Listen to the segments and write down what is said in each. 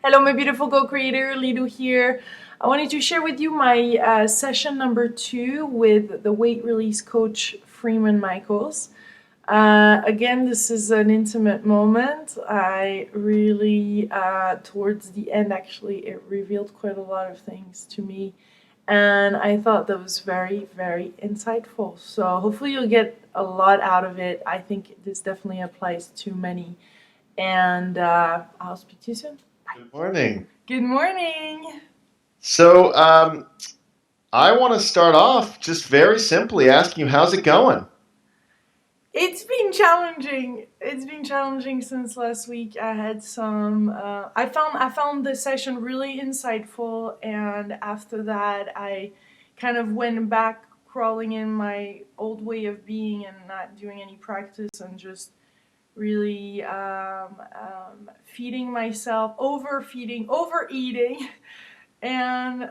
Hello, my beautiful co-creator, Lilou here. I wanted to share with you my session number 2 with the weight release coach, Freeman Michaels. Again, this is an intimate moment. I really, towards the end, actually, it revealed quite a lot of things to me. And I thought that was very, very insightful. So hopefully you'll get a lot out of it. I think this definitely applies to many. And I'll speak to you soon. Bye. Good morning. Good morning. So I want to start off just very simply asking you, how's it going? It's been challenging. It's been challenging since last week. I had some. I found the session really insightful, and after that, I kind of went back crawling in my old way of being and not doing any practice and just really feeding myself, overfeeding, overeating, and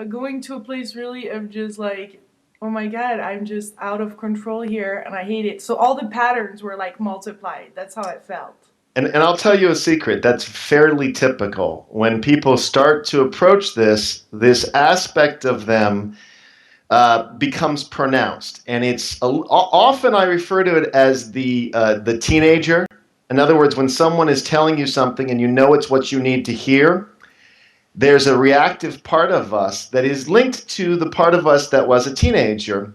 going to a place really of just like, oh my God, I'm just out of control here and I hate it. So all the patterns were like multiplied. That's how it felt. And I'll tell you a secret that's fairly typical. When people start to approach this aspect of them becomes pronounced, and it's often I refer to it as the teenager. In other words, when someone is telling you something and you know it's what you need to hear, there's a reactive part of us that is linked to the part of us that was a teenager.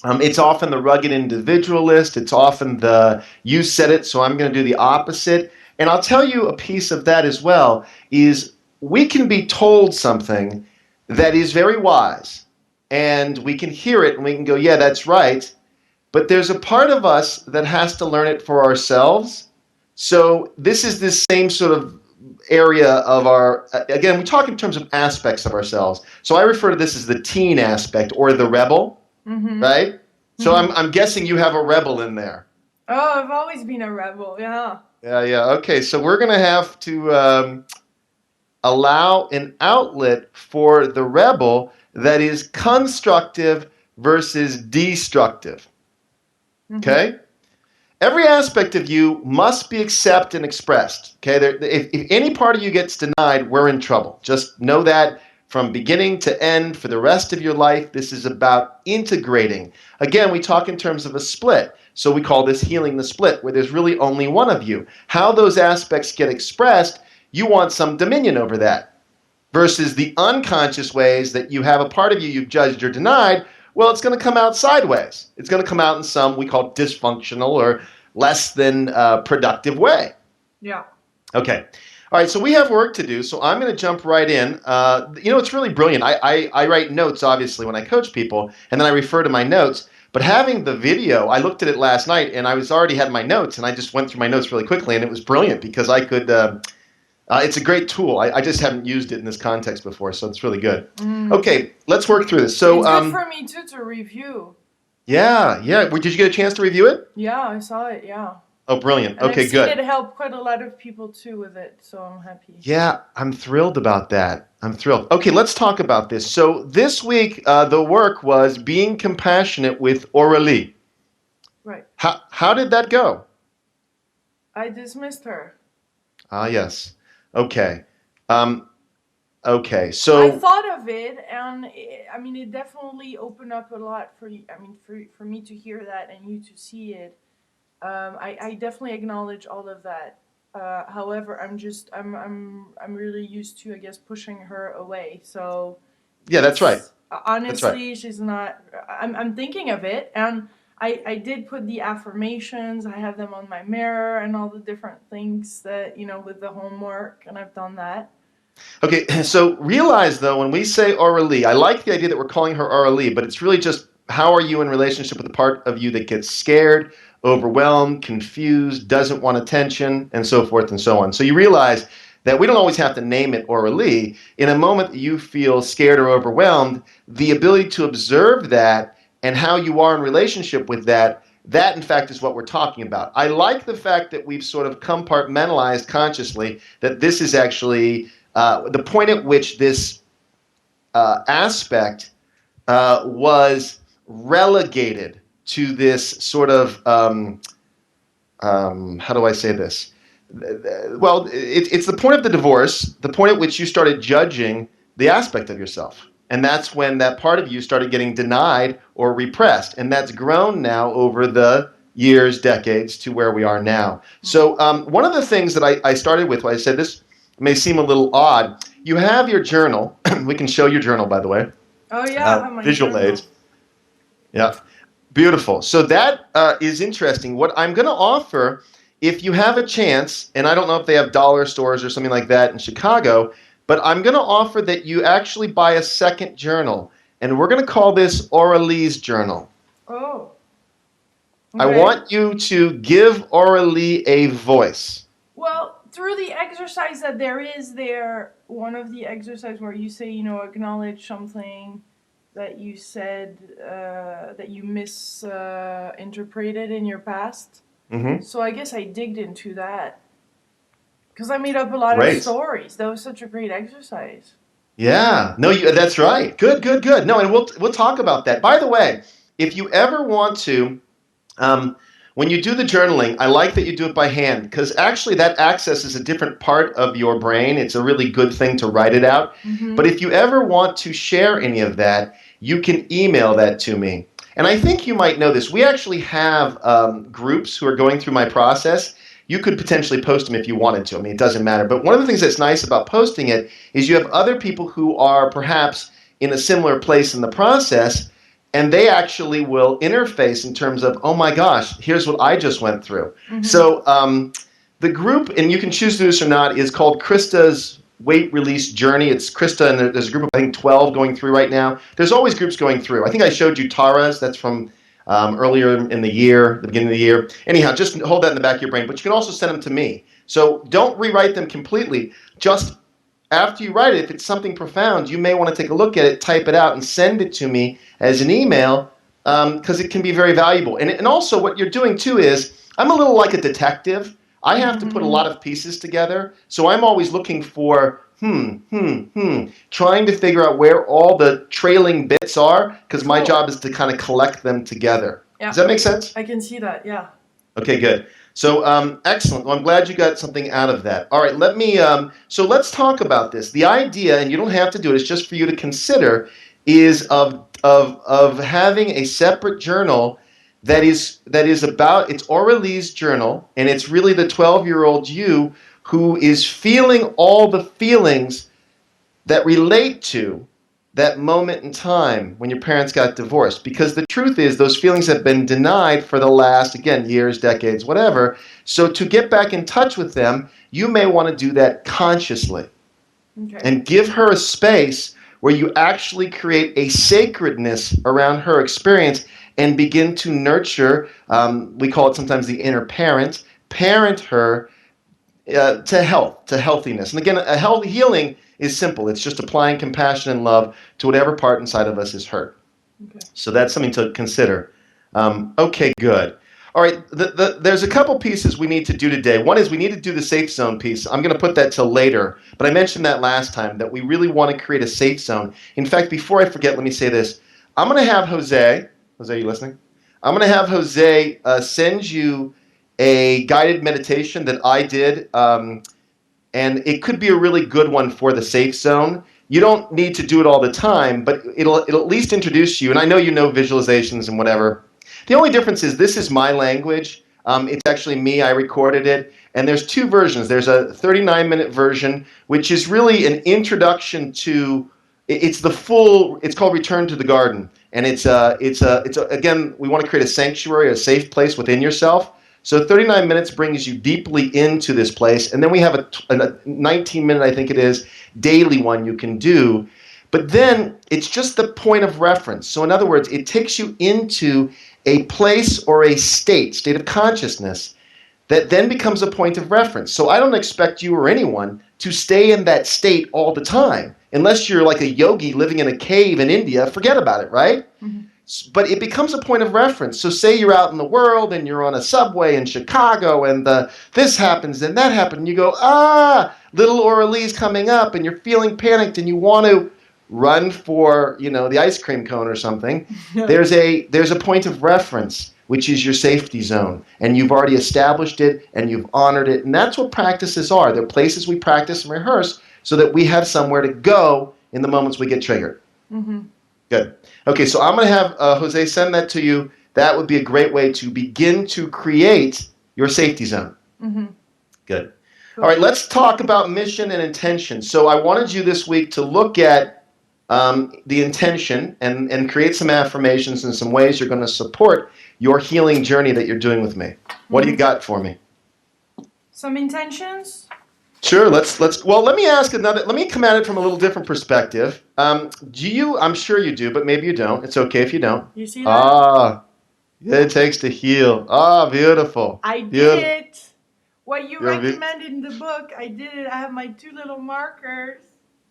It's often the rugged individualist. It's often the you said it, so I'm going to do the opposite. And I'll tell you a piece of that as well is we can be told something that is very wise, and we can hear it and we can go, yeah, that's right. But there's a part of us that has to learn it for ourselves. So this is this same sort of area of our, again, we talk in terms of aspects of ourselves. So I refer to this as the teen aspect or the rebel, right? So I'm guessing you have a rebel in there. Oh, I've always been a rebel, yeah. Yeah. Okay, so we're going to have to allow an outlet for the rebel that is constructive versus destructive. Okay? Every aspect of you must be accepted and expressed. Okay? If any part of you gets denied, we're in trouble. Just know that from beginning to end for the rest of your life, this is about integrating. Again, we talk in terms of a split. So we call this healing the split, where there's really only one of you. How those aspects get expressed, you want some dominion over that. Versus the unconscious ways that you have a part of you you've judged or denied, well, it's going to come out sideways. It's going to come out in some we call dysfunctional or less than productive way. Yeah. Okay. All right, so we have work to do, so I'm going to jump right in. It's really brilliant. I write notes, obviously, when I coach people, and then I refer to my notes. But having the video, I looked at it last night, and I was already had my notes, and I just went through my notes really quickly, and it was brilliant because I could it's a great tool. I just haven't used it in this context before, so it's really good. Okay, let's work through this. So it's good for me, too, to review. Yeah. Did you get a chance to review it? Yeah, I saw it, yeah. Oh, brilliant. And Okay, I've seen good. it help quite a lot of people, too, with it, so I'm happy. Yeah, I'm thrilled about that. I'm thrilled. Okay, let's talk about this. So this week, the work was being compassionate with Aurélie. Right. How did that go? I dismissed her. Ah, yes. Okay. Okay, so I thought of it, and it definitely opened up a lot for you. For me to hear that and you to see it. I definitely acknowledge all of that. However, I'm really used to, I guess, pushing her away. So yeah, that's right. Honestly, That's right. she's not. I'm thinking of it, and I did put the affirmations. I have them on my mirror and all the different things that with the homework, and I've done that. Okay, so realize though, when we say Aurélie, I like the idea that we're calling her Aurélie, but it's really just how are you in relationship with the part of you that gets scared, overwhelmed, confused, doesn't want attention, and so forth and so on. So you realize that we don't always have to name it Aurélie. In a moment that you feel scared or overwhelmed, the ability to observe that and how you are in relationship with that in fact is what we're talking about. I like the fact that we've sort of compartmentalized consciously that this is actually the point at which this aspect was relegated to this sort of, how do I say this? well, it's the point of the divorce, the point at which you started judging the aspect of yourself. And that's when that part of you started getting denied or repressed. And that's grown now over the years, decades to where we are now. So one of the things that I started with, I said this may seem a little odd. You have your journal. We can show your journal, by the way. Oh yeah, I have my Visual journal. aids. Yeah. Beautiful. So that is interesting. What I'm going to offer, if you have a chance, and I don't know if they have dollar stores or something like that in Chicago, but I'm going to offer that you actually buy a second journal, and we're going to call this Auralie's journal. Oh. I Okay. want you to give Auralie a voice. Well, through the exercise that there is there, one of the exercises where you say, acknowledge something that you said that you misinterpreted in your past. Mm-hmm. So I guess I digged into that because I made up a lot of Great. stories. That was such a great exercise. Yeah, no, that's right. Good, good, good. No, and we'll talk about that. By the way, if you ever want to, when you do the journaling, I like that you do it by hand because actually that accesses a different part of your brain. It's a really good thing to write it out. Mm-hmm. But if you ever want to share any of that, you can email that to me. And I think you might know this. We actually have groups who are going through my process. You could potentially post them if you wanted to. I mean, it doesn't matter. But one of the things that's nice about posting it is you have other people who are perhaps in a similar place in the process, and they actually will interface in terms of, oh my gosh, here's what I just went through. Mm-hmm. So the group, and you can choose to do this or not, is called Krista's Weight Release Journey. It's Krista, and there's a group of, I think, 12 going through right now. There's always groups going through. I think I showed you Tara's. That's from earlier in the year, the beginning of the year. Anyhow, just hold that in the back of your brain. But you can also send them to me. So don't rewrite them completely. Just after you write it, if it's something profound, you may want to take a look at it, type it out, and send it to me as an email because it can be very valuable. And also what you're doing, too, is I'm a little like a detective. I have to put a lot of pieces together. So I'm always looking for trying to figure out where all the trailing bits are because my job is to kind of collect them together. Yeah. Does that make sense? I can see that, yeah. Okay, good. So excellent. Well, I'm glad you got something out of that. All right, so let's talk about this. The idea, and you don't have to do it, it's just for you to consider, is of having a separate journal that is about, it's Auralie's journal, and it's really the 12-year-old you who is feeling all the feelings that relate to that moment in time when your parents got divorced. Because the truth is, those feelings have been denied for the last, again, years, decades, whatever. So to get back in touch with them, you may want to do that consciously. Okay. And give her a space where you actually create a sacredness around her experience and begin to nurture, we call it sometimes the inner parent her to health, to healthiness. And again, a healthy healing is simple. It's just applying compassion and love to whatever part inside of us is hurt. Okay. So that's something to consider. Okay, good. All right, there's a couple pieces we need to do today. One is we need to do the safe zone piece. I'm going to put that till later, but I mentioned that last time, that we really want to create a safe zone. In fact, before I forget, let me say this. I'm going to have Jose, you listening? I'm going to have Jose send you a guided meditation that I did, and it could be a really good one for the safe zone. You don't need to do it all the time, but it'll at least introduce you. And I know you know visualizations and whatever. The only difference is this is my language. It's actually me. I recorded it. And there's two versions. There's a 39-minute version, which is really an introduction to, it's called Return to the Garden. And again, we want to create a sanctuary, a safe place within yourself. So 39 minutes brings you deeply into this place. And then we have a 19-minute, I think it is, daily one you can do. But then it's just the point of reference. So in other words, it takes you into a place or a state of consciousness that then becomes a point of reference. So I don't expect you or anyone to stay in that state all the time. Unless you're like a yogi living in a cave in India, forget about it, right? Mm-hmm. But it becomes a point of reference. So say you're out in the world and you're on a subway in Chicago and this happens and that happened. And you go, little Auralie's coming up and you're feeling panicked and you want to run for, the ice cream cone or something. There's a point of reference which is your safety zone. And you've already established it and you've honored it. And that's what practices are. They're places we practice and rehearse so that we have somewhere to go in the moments we get triggered. Mm-hmm. Good. Okay, so I'm going to have Jose send that to you. That would be a great way to begin to create your safety zone. Mm-hmm. Good. All right, let's talk about mission and intention. So I wanted you this week to look at the intention and create some affirmations and some ways you're going to support your healing journey that you're doing with me. What do you got for me? Some intentions? Sure, well, let me ask let me come at it from a little different perspective. I'm sure you do, but maybe you don't. It's okay if you don't. You see that? It takes to heal. Beautiful. I did it. What you recommended in the book, I did it. I have my 2 little markers.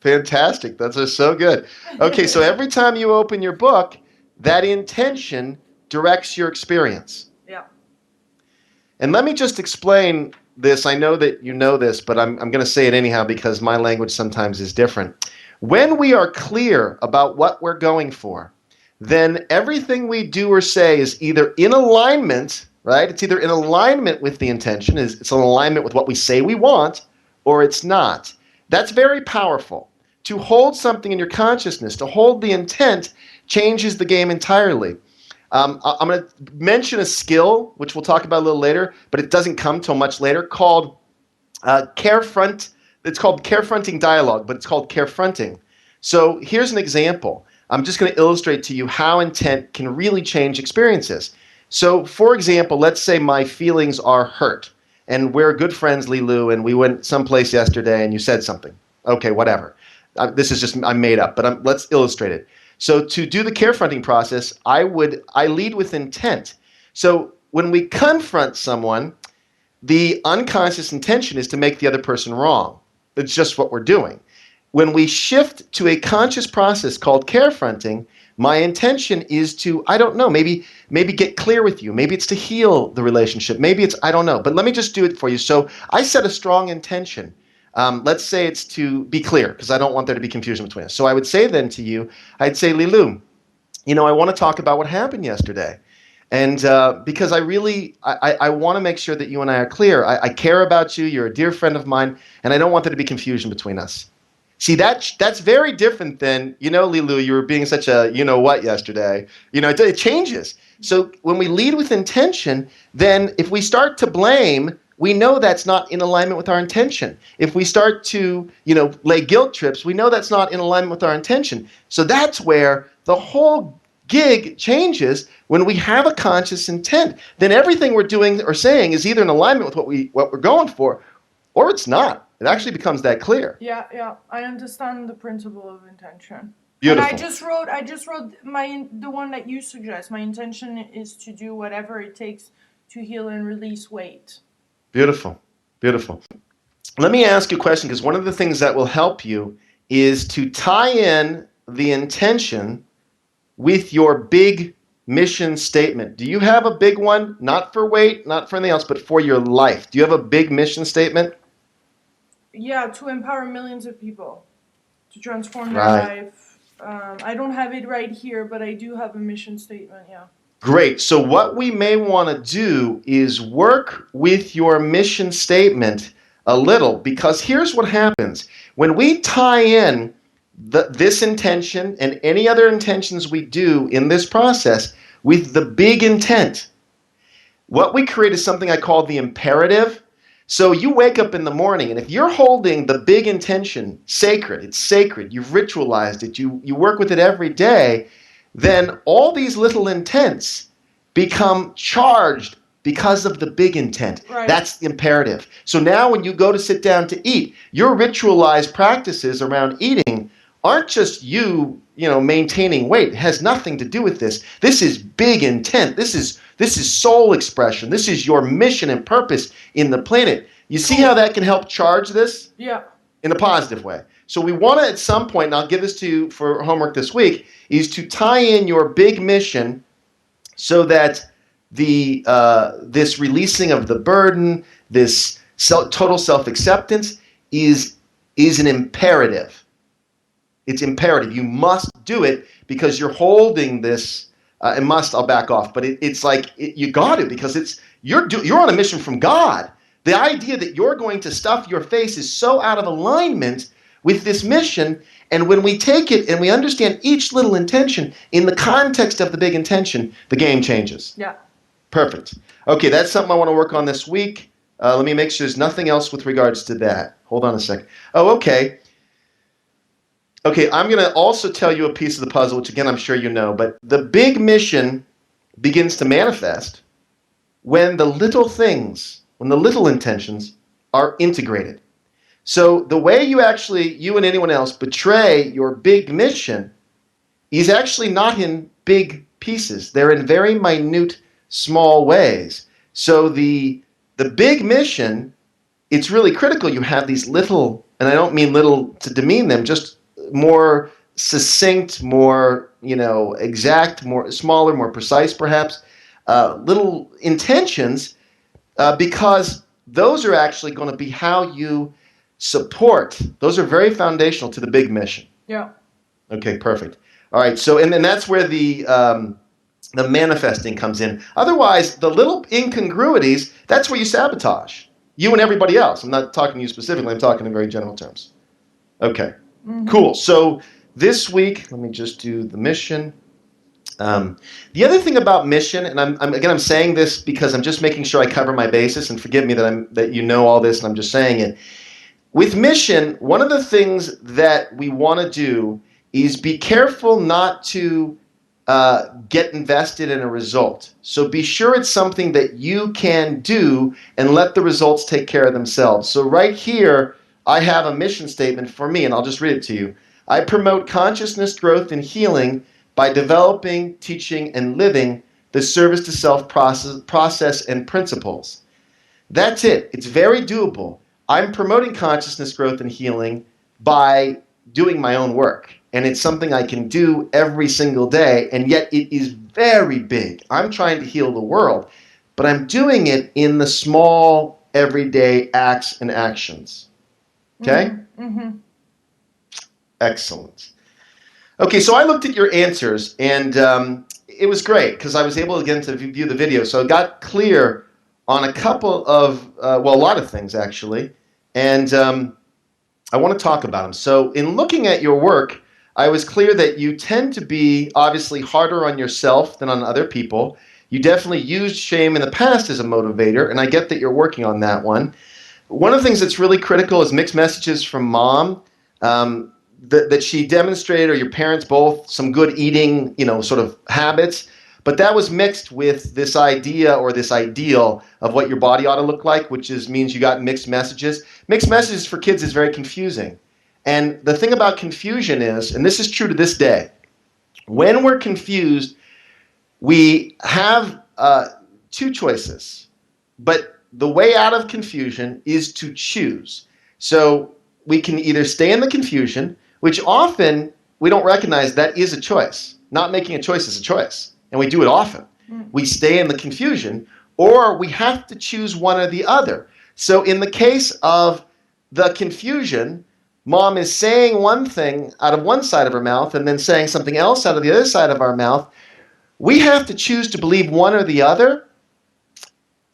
Fantastic. That's just so good. Okay, so every time you open your book, that intention directs your experience. Yeah. And let me just explain this. I know that you know this, but I'm going to say it anyhow because my language sometimes is different. When we are clear about what we're going for, then everything we do or say is either in alignment, right? It's either in alignment with the intention, it's in alignment with what we say we want, or it's not. That's very powerful. To hold something in your consciousness, to hold the intent, changes the game entirely. I'm going to mention a skill, which we'll talk about a little later, but it doesn't come till much later, called carefront. It's called carefronting dialogue, but it's called carefronting. So here's an example. I'm just going to illustrate to you how intent can really change experiences. So, for example, let's say my feelings are hurt, and we're good friends, Lilou, and we went someplace yesterday, and you said something. Okay, whatever. This is just, I'm made up, but let's illustrate it. So to do the carefronting process, I lead with intent. So when we confront someone, the unconscious intention is to make the other person wrong. It's just what we're doing. When we shift to a conscious process called carefronting, my intention is to, I don't know, maybe get clear with you. Maybe it's to heal the relationship. Maybe it's, I don't know. But let me just do it for you. So I set a strong intention. Let's say it's to be clear, because I don't want there to be confusion between us. So I would say then to you, I'd say, Lilou, I want to talk about what happened yesterday. And because I want to make sure that you and I are clear. I care about you. You're a dear friend of mine. And I don't want there to be confusion between us. See, that's very different than, Lilou, you were being such a you-know-what yesterday. It changes. So when we lead with intention, then if we start to blame, we know that's not in alignment with our intention. If we start to, lay guilt trips, we know that's not in alignment with our intention. So that's where the whole gig changes when we have a conscious intent. Then everything we're doing or saying is either in alignment with what we're going for, or it's not. It actually becomes that clear. Yeah. I understand the principle of intention. Beautiful. And I just wrote the one that you suggest. My intention is to do whatever it takes to heal and release weight. Beautiful. Let me ask you a question, because one of the things that will help you is to tie in the intention with your big mission statement. Do you have a big one? Not for weight, not for anything else, but for your life. Do you have a big mission statement? Yeah, to empower millions of people, to transform their life. I don't have it right here, but I do have a mission statement, yeah. Great. So what we may want to do is work with your mission statement a little, because here's what happens. When we tie in this intention and any other intentions we do in this process with the big intent, what we create is something I call the imperative. So you wake up in the morning, and if you're holding the big intention sacred, it's sacred, you've ritualized it, you work with it every day, then all these little intents become charged because of the big intent. Right. That's the imperative. So now when you go to sit down to eat, your ritualized practices around eating aren't just you maintaining weight. It has nothing to do with this. This is big intent. This is soul expression. This is your mission and purpose in the planet. You see how that can help charge this? Yeah. In a positive way. So we want to, at some point, and I'll give this to you for homework this week, is to tie in your big mission so that this releasing of the burden, this total self-acceptance is an imperative. It's imperative. You must do it because you're holding this and must, I'll back off, but it's like you got to, because you're on a mission from God. The idea that you're going to stuff your face is so out of alignment with this mission. And when we take it and we understand each little intention in the context of the big intention, the game changes. Yeah. Perfect. Okay, that's something I want to work on this week. Let me make sure there's nothing else with regards to that. Hold on a second. Oh, okay. Okay, I'm going to also tell you a piece of the puzzle, which again I'm sure you know, but the big mission begins to manifest when the little things, when the little intentions are integrated. So the way you and anyone else betray your big mission is actually not in big pieces. They're in very minute, small ways. So the big mission, it's really critical you have these little, and I don't mean little to demean them, just more succinct, more exact, more smaller, more precise, perhaps, little intentions, because those are actually going to be how you support. Those are very foundational to the big mission. Yeah. Okay, perfect. All right, so and then that's where the manifesting comes in. Otherwise, the little incongruities, that's where you sabotage. You and everybody else. I'm not talking to you specifically. I'm talking in very general terms. Okay, cool. So this week, let me just do the mission. The other thing about mission, and I'm saying this because I'm just making sure I cover my basis, and forgive me that you know all this, and I'm just saying it. With mission, one of the things that we want to do is be careful not to get invested in a result. So be sure it's something that you can do and let the results take care of themselves. So right here, I have a mission statement for me, and I'll just read it to you. I promote consciousness, growth, and healing by developing, teaching, and living the service to self process and principles. That's it. It's very doable. I'm promoting consciousness, growth, and healing by doing my own work. And it's something I can do every single day, and yet it is very big. I'm trying to heal the world, but I'm doing it in the small, everyday acts and actions. Okay? Mm-hmm. Excellent. Okay, so I looked at your answers, and it was great because I was able again to view the video. So I got clear on a couple of, a lot of things actually, and I want to talk about them. So in looking at your work, I was clear that you tend to be obviously harder on yourself than on other people. You definitely used shame in the past as a motivator, and I get that you're working on that one. One of the things that's really critical is mixed messages from mom. That she demonstrated, or your parents both, some good eating, sort of habits, but that was mixed with this idea or this ideal of what your body ought to look like, which means you got mixed messages. Mixed messages for kids is very confusing. And the thing about confusion is, and this is true to this day, when we're confused, we have two choices. But the way out of confusion is to choose. So we can either stay in the confusion, which often we don't recognize that is a choice. Not making a choice is a choice, and we do it often. We stay in the confusion, or we have to choose one or the other. So in the case of the confusion, mom is saying one thing out of one side of her mouth and then saying something else out of the other side of our mouth. We have to choose to believe one or the other,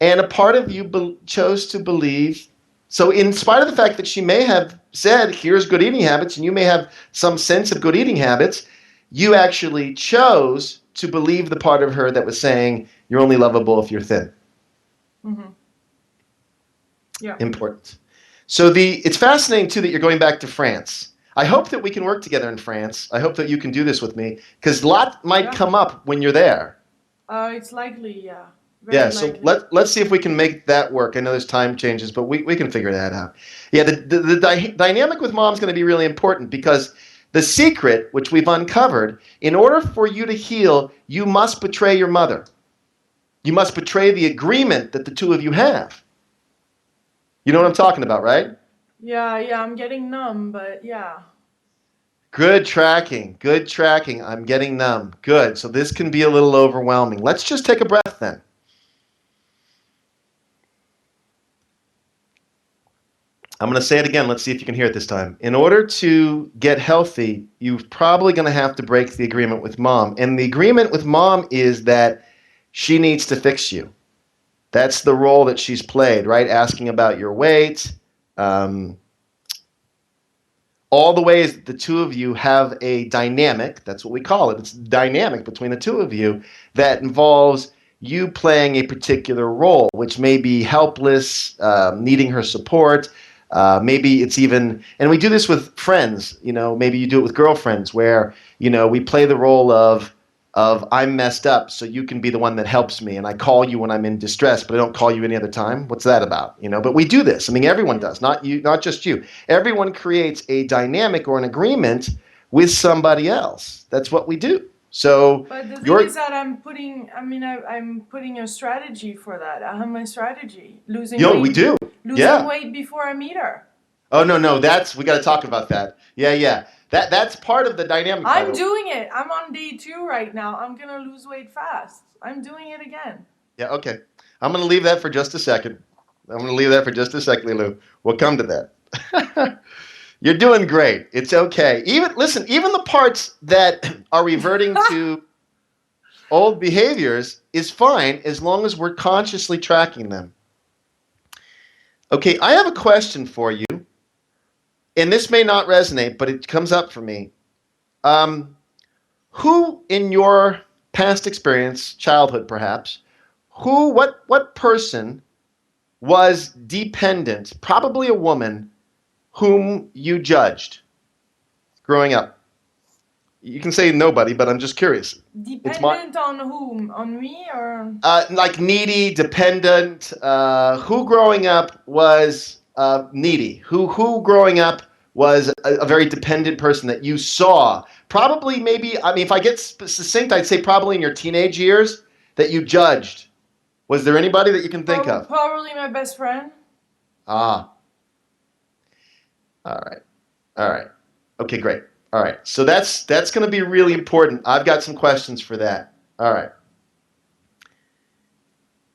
and a part of you chose to believe. So in spite of the fact that she may have said, here's good eating habits, and you may have some sense of good eating habits, you actually chose to believe the part of her that was saying, you're only lovable if you're thin. Mm-hmm. Yeah. Important. So it's fascinating, too, that you're going back to France. I hope that we can work together in France. I hope that you can do this with me, because a lot might come up when you're there. It's likely, yeah. Very so likely. let's see if we can make that work. I know there's time changes, but we can figure that out. Yeah, the dynamic with mom's going to be really important, because the secret, which we've uncovered, in order for you to heal, you must betray your mother. You must betray the agreement that the two of you have. You know what I'm talking about, right? Yeah, I'm getting numb, but yeah. Good tracking. I'm getting numb. Good. So this can be a little overwhelming. Let's just take a breath then. I'm going to say it again. Let's see if you can hear it this time. In order to get healthy, you're probably going to have to break the agreement with mom. And the agreement with mom is that she needs to fix you. That's the role that she's played, right? Asking about your weight, um, all the ways that the two of you have a dynamic. That's what we call it. It's dynamic between the two of you that involves you playing a particular role, which may be helpless, needing her support. Maybe it's even, and we do this with friends. Maybe you do it with girlfriends, where we play the role of I'm messed up, so you can be the one that helps me, and I call you when I'm in distress, but I don't call you any other time. What's that about? But we do this. I mean, everyone does, not you, not just you. Everyone creates a dynamic or an agreement with somebody else. That's what we do. So, but the thing is that I'm putting a strategy for that. I have my strategy: losing weight. We do. Losing weight before I meet her. Oh no, we got to talk about that. Yeah. That's part of the dynamic. I'm doing it. I'm on day 2 right now. I'm gonna lose weight fast. I'm doing it again. Yeah. Okay. I'm gonna leave that for just a second. Lilou. We'll come to that. You're doing great. It's okay. Even the parts that are reverting to old behaviors is fine as long as we're consciously tracking them. Okay, I have a question for you, and this may not resonate, but it comes up for me. Who in your past experience, childhood perhaps, what person was dependent, probably a woman, whom you judged growing up? You can say nobody, but I'm just curious. Dependent on whom? On me or? Like needy, dependent. Who growing up was needy? Who growing up was a very dependent person that you saw? Probably, maybe. I mean, if I get succinct, I'd say probably in your teenage years that you judged. Was there anybody that you can think of? Probably my best friend. Ah. All right. Okay, great. All right. So that's going to be really important. I've got some questions for that. All right.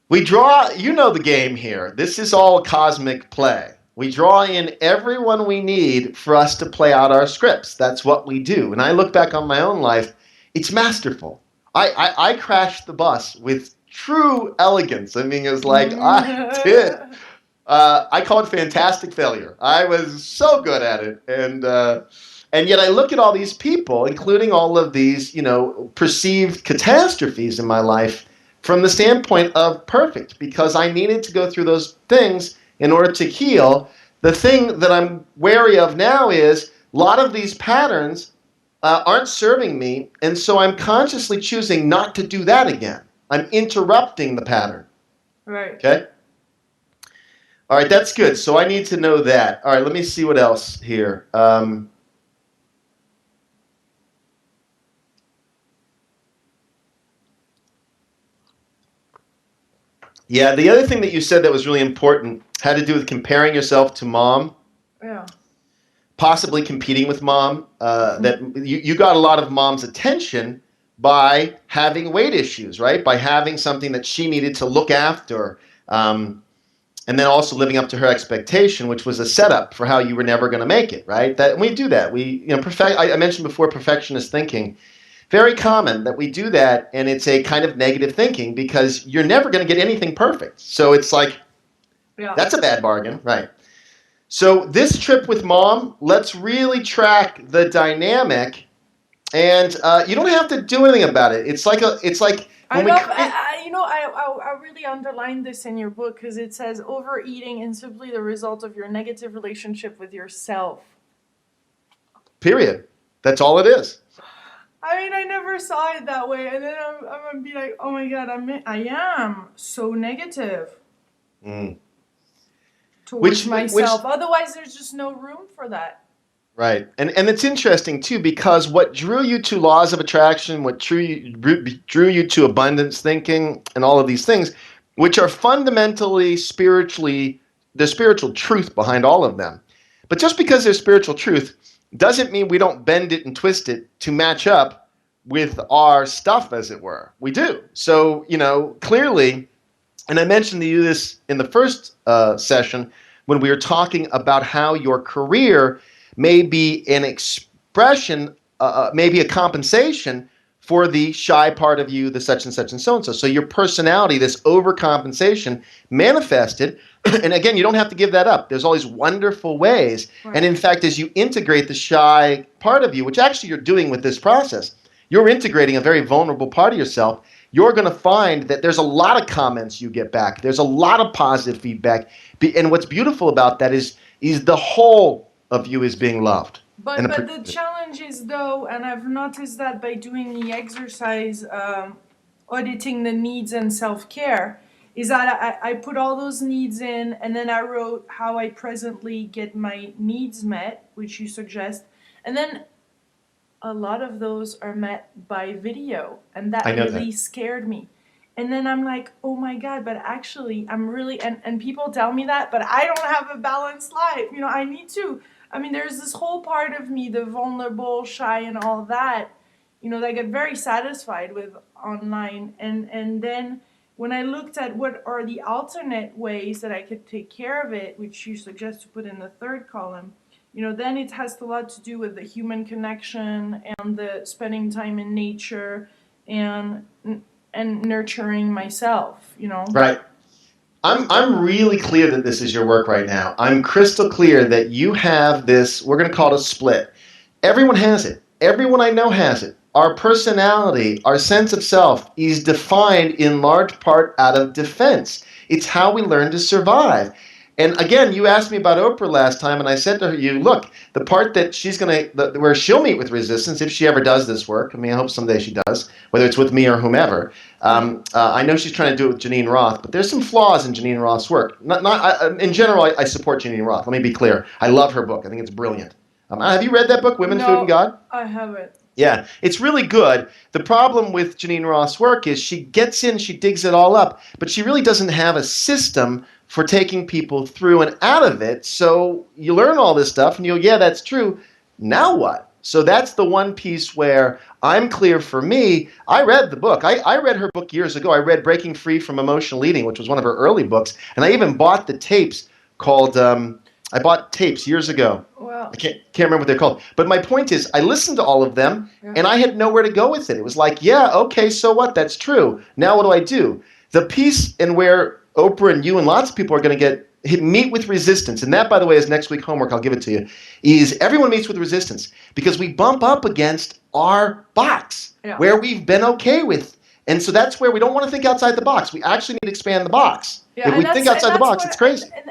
We draw, the game here. This is all cosmic play. We draw in everyone we need for us to play out our scripts. That's what we do. And I look back on my own life. It's masterful. I crashed the bus with true elegance. I mean, it's like I did. I call it fantastic failure. I was so good at it. And yet I look at all these people, including all of these, perceived catastrophes in my life from the standpoint of perfect, because I needed to go through those things in order to heal. The thing that I'm wary of now is a lot of these patterns aren't serving me, and so I'm consciously choosing not to do that again. I'm interrupting the pattern. Right. Okay? All right, that's good. So I need to know that. All right, let me see what else here. Yeah, the other thing that you said that was really important had to do with comparing yourself to mom. Yeah. Possibly competing with mom. That you got a lot of mom's attention by having weight issues, right? By having something that she needed to look after. And then also living up to her expectation, which was a setup for how you were never going to make it, right? That we do that. I mentioned before perfectionist thinking. Very common that we do that, and it's a kind of negative thinking because you're never going to get anything perfect. So it's like, That's a bad bargain, right? So this trip with mom, let's really track the dynamic, and you don't have to do anything about it. It's like I really underlined this in your book because it says overeating is simply the result of your negative relationship with yourself. Period. That's all it is. I mean, I never saw it that way, and then I'm gonna be like, oh my god, I am so negative towards myself. Otherwise, there's just no room for that. Right, and it's interesting too because what drew you to laws of attraction, what drew you to abundance thinking, and all of these things, which are fundamentally the spiritual truth behind all of them. But just because they're spiritual truth doesn't mean we don't bend it and twist it to match up with our stuff, as it were. We do. So, clearly, and I mentioned to you this in the first session, when we were talking about how your career may be an expression, maybe a compensation for the shy part of you, the such and such and so and so. So your personality, this overcompensation manifested, and again, you don't have to give that up. There's all these wonderful ways. Right. And in fact, as you integrate the shy part of you, which actually you're doing with this process, you're integrating a very vulnerable part of yourself. You're going to find that there's a lot of comments you get back. There's a lot of positive feedback. And what's beautiful about that is the whole of you is being loved. But the challenge is, though, and I've noticed that by doing the exercise, auditing the needs and self-care, is that I put all those needs in, and then I wrote how I presently get my needs met, which you suggest, and then a lot of those are met by video, and that really scared me. And then I'm like, oh my God, but actually I'm really, and people tell me that, but I don't have a balanced life. You know, I need to. I mean, there's this whole part of me, the vulnerable, shy, and all that, you know, that I get very satisfied with online. And then when I looked at what are the alternate ways that I could take care of it, which you suggest to put in the third column, you know, then it has a lot to do with the human connection and the spending time in nature and nurturing myself, you know. Right. I'm really clear that this is your work right now. I'm crystal clear that you have this, we're going to call it a split. Everyone has it. Everyone I know has it. Our personality, our sense of self is defined in large part out of defense. It's how we learn to survive. And again, you asked me about Oprah last time, and I said to you, look, the part that she's going to, where she'll meet with resistance, if she ever does this work, I mean, I hope someday she does, whether it's with me or whomever. I know she's trying to do it with Janine Roth, but there's some flaws in Janine Roth's work. In general, I support Janine Roth. Let me be clear. I love her book. I think it's brilliant. Have you read that book, Women, Food, and God? I haven't. Yeah, it's really good. The problem with Janine Roth's work is she gets in, she digs it all up, but she really doesn't have a system for taking people through and out of it. So you learn all this stuff and you go, yeah, that's true. Now what? So that's the one piece where I'm clear for me. I read the book. I read her book years ago. I read Breaking Free from Emotional Eating, which was one of her early books. And I even bought the tapes called, I bought tapes years ago. Well, I can't remember what they're called. But my point is, I listened to all of them, and I had nowhere to go with it. It was like, yeah, okay, so what? That's true. Now what do I do? The piece in where Oprah and you and lots of people are going to meet with resistance, and that, by the way, is next week homework, I'll give it to you, is everyone meets with resistance because we bump up against our box where we've been okay with. And so that's where we don't want to think outside the box. We actually need to expand the box. Yeah, if we think outside the box, it's crazy. And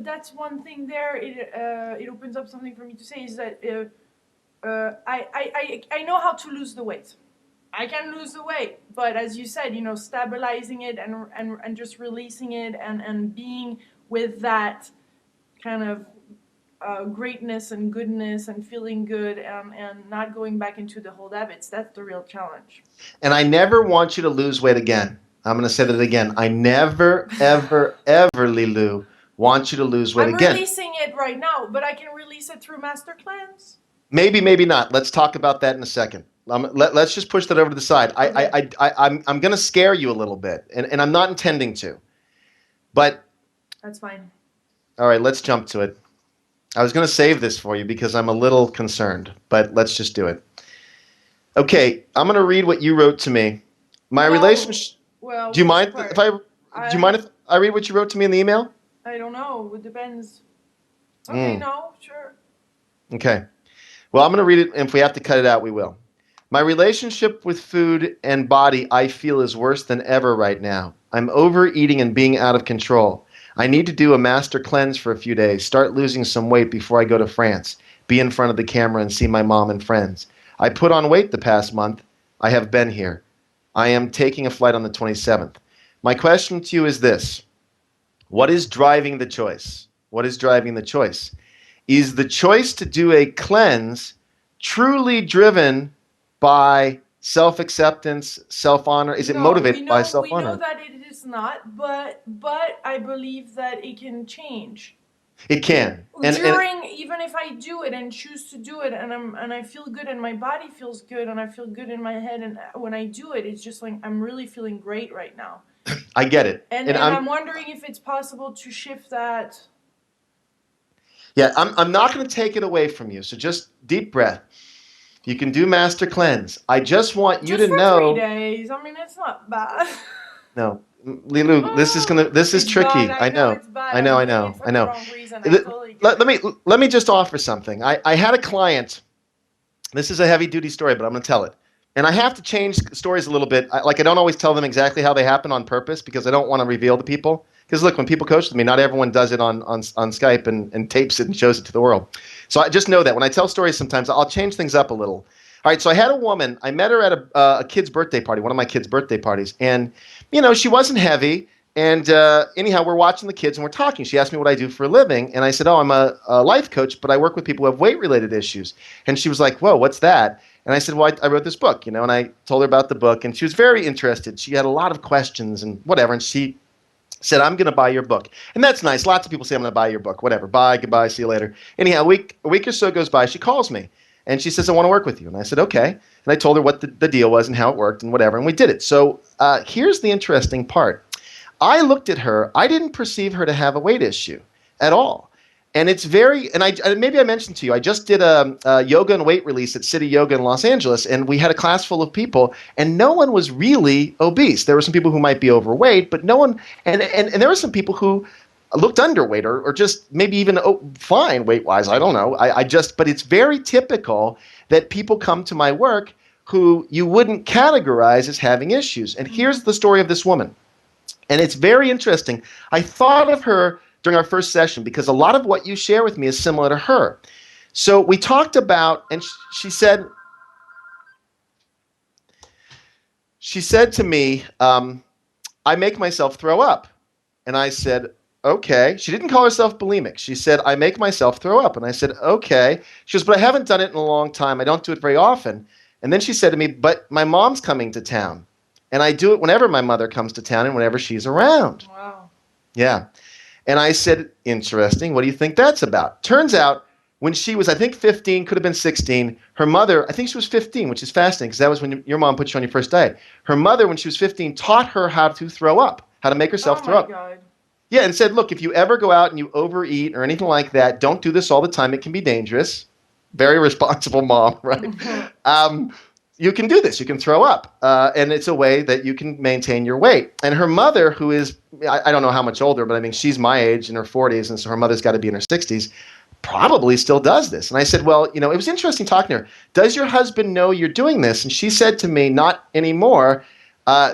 that's one thing there. It opens up something for me to say is that I know how to lose the weight. I can lose the weight, but as you said, you know, stabilizing it and just releasing it and being with that kind of greatness and goodness and feeling good and not going back into the old habits, that's the real challenge. And I never want you to lose weight again. I'm going to say that again. I never, ever, ever, Lilou, want you to lose weight again. I'm releasing it right now, but I can release it through Master Cleanse. Maybe, maybe not. Let's talk about that in a second. Let's just push that over to the side. Okay. I'm going to scare you a little bit, and I'm not intending to. But that's fine. All right, let's jump to it. I was going to save this for you because I'm a little concerned, but let's just do it. Okay, I'm going to read what you wrote to me. My relationship. Well, do you mind if I read what you wrote to me in the email? I don't know. It depends. Okay, no, sure. Okay. Well, I'm going to read it, and if we have to cut it out, we will. My relationship with food and body, I feel, is worse than ever right now. I'm overeating and being out of control. I need to do a master cleanse for a few days, start losing some weight before I go to France, be in front of the camera and see my mom and friends. I put on weight the past month. I have been here. I am taking a flight on the 27th. My question to you is this. What is driving the choice? What is driving the choice? Is the choice to do a cleanse truly driven by self-acceptance, self-honor? Is it motivated by self-honor? We know that it is not, but I believe that it can change. It can. Even if I do it and choose to do it, and I feel good, and my body feels good, and I feel good in my head, and when I do it, it's just like I'm really feeling great right now. I get it. And I'm wondering if it's possible to shift that Yeah, I'm not going to take it away from you. So just deep breath. You can do master cleanse. I just want you Just to for 3 know. days. I mean, it's not bad. No, Lilou, this is It's bad. tricky. I I know know. it's bad. I know. I'm I doing it know. for I the know. wrong reason. I Let, totally get let it. me let me just offer something. I had a client. This is a heavy duty story, but I'm going to tell it. And I have to change stories a little bit. I don't always tell them exactly how they happen on purpose because I don't want to reveal to people. Because look, when people coach with me, not everyone does it on Skype and tapes it and shows it to the world. So I just know that when I tell stories, sometimes I'll change things up a little. All right, so I had a woman. I met her at a kid's birthday party, one of my kids' birthday parties, and she wasn't heavy. And anyhow, we're watching the kids and we're talking. She asked me what I do for a living, and I said, "Oh, I'm a life coach, but I work with people who have weight-related issues." And she was like, "Whoa, what's that?" And I said, "Well, I wrote this book, and I told her about the book, and she was very interested. She had a lot of questions and whatever, and she said, "I'm going to buy your book." And that's nice. Lots of people say, "I'm going to buy your book." Whatever. Bye, goodbye, see you later. Anyhow, a week or so goes by. She calls me, and she says, "I want to work with you." And I said, "Okay." And I told her what the deal was and how it worked and whatever, and we did it. So here's the interesting part. I looked at her. I didn't perceive her to have a weight issue at all. And it's very, and maybe I mentioned to you, I just did a yoga and weight release at City Yoga in Los Angeles, and we had a class full of people, and no one was really obese. There were some people who might be overweight, but no one, and there were some people who looked underweight or just maybe even fine weight wise. I don't know. But it's very typical that people come to my work who you wouldn't categorize as having issues. And here's the story of this woman. And it's very interesting. I thought of her during our first session because a lot of what you share with me is similar to her. So we talked about, and she said to me, I make myself throw up. And I said, okay. She didn't call herself bulimic. She said, I make myself throw up. And I said, okay. She goes, but I haven't done it in a long time. I don't do it very often. And then she said to me, but my mom's coming to town. And I do it whenever my mother comes to town and whenever she's around. Wow. Yeah. And I said, interesting. What do you think that's about? Turns out, when she was, I think, 15, could have been 16, her mother, I think she was 15, which is fascinating because that was when your mom put you on your first diet. Her mother, when she was 15, taught her how to throw up, how to make Oh herself throw my up. God. Yeah, and said, look, if you ever go out and you overeat or anything like that, don't do this all the time. It can be dangerous. Very responsible mom, right? Um, you can do this. You can throw up. And it's a way that you can maintain your weight. And her mother, who is, I don't know how much older, but I mean, she's my age in her 40s, and so her mother's got to be in her 60s, probably still does this. And I said, well, it was interesting talking to her. Does your husband know you're doing this? And she said to me, not anymore.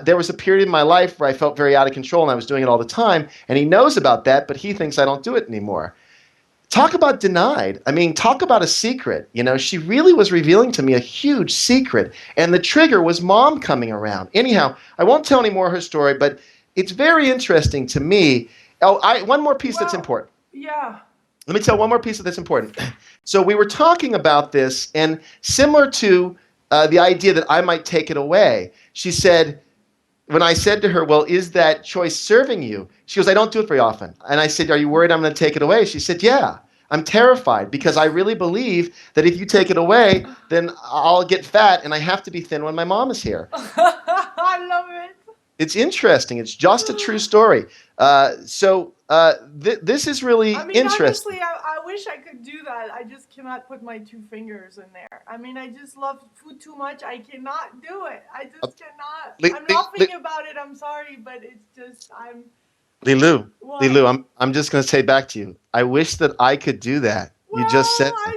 There was a period in my life where I felt very out of control and I was doing it all the time. And he knows about that, but he thinks I don't do it anymore. Talk about denied. I mean, talk about a secret. She really was revealing to me a huge secret. And the trigger was mom coming around. Anyhow, I won't tell any more of her story, but it's very interesting to me. Oh, one more piece that's Well, important. yeah. Let me tell one more piece that's important. So we were talking about this, and similar to the idea that I might take it away, she said, when I said to her, well, is that choice serving you? She goes, I don't do it very often. And I said, are you worried I'm going to take it away? She said, yeah. I'm terrified because I really believe that if you take it away, then I'll get fat and I have to be thin when my mom is here. I love it. It's interesting. It's just a true story. This is I really mean, interesting. honestly, I wish I could do that. I just cannot put my 2 fingers in there. I mean, I just love food too much. I cannot do it. I Uh, just cannot. Li- I'm Li- laughing Li- about it. I'm sorry, but it's just, Lilou, what? Lilou, I'm just going to say back to you. I wish that I could do that. Well, You just said that.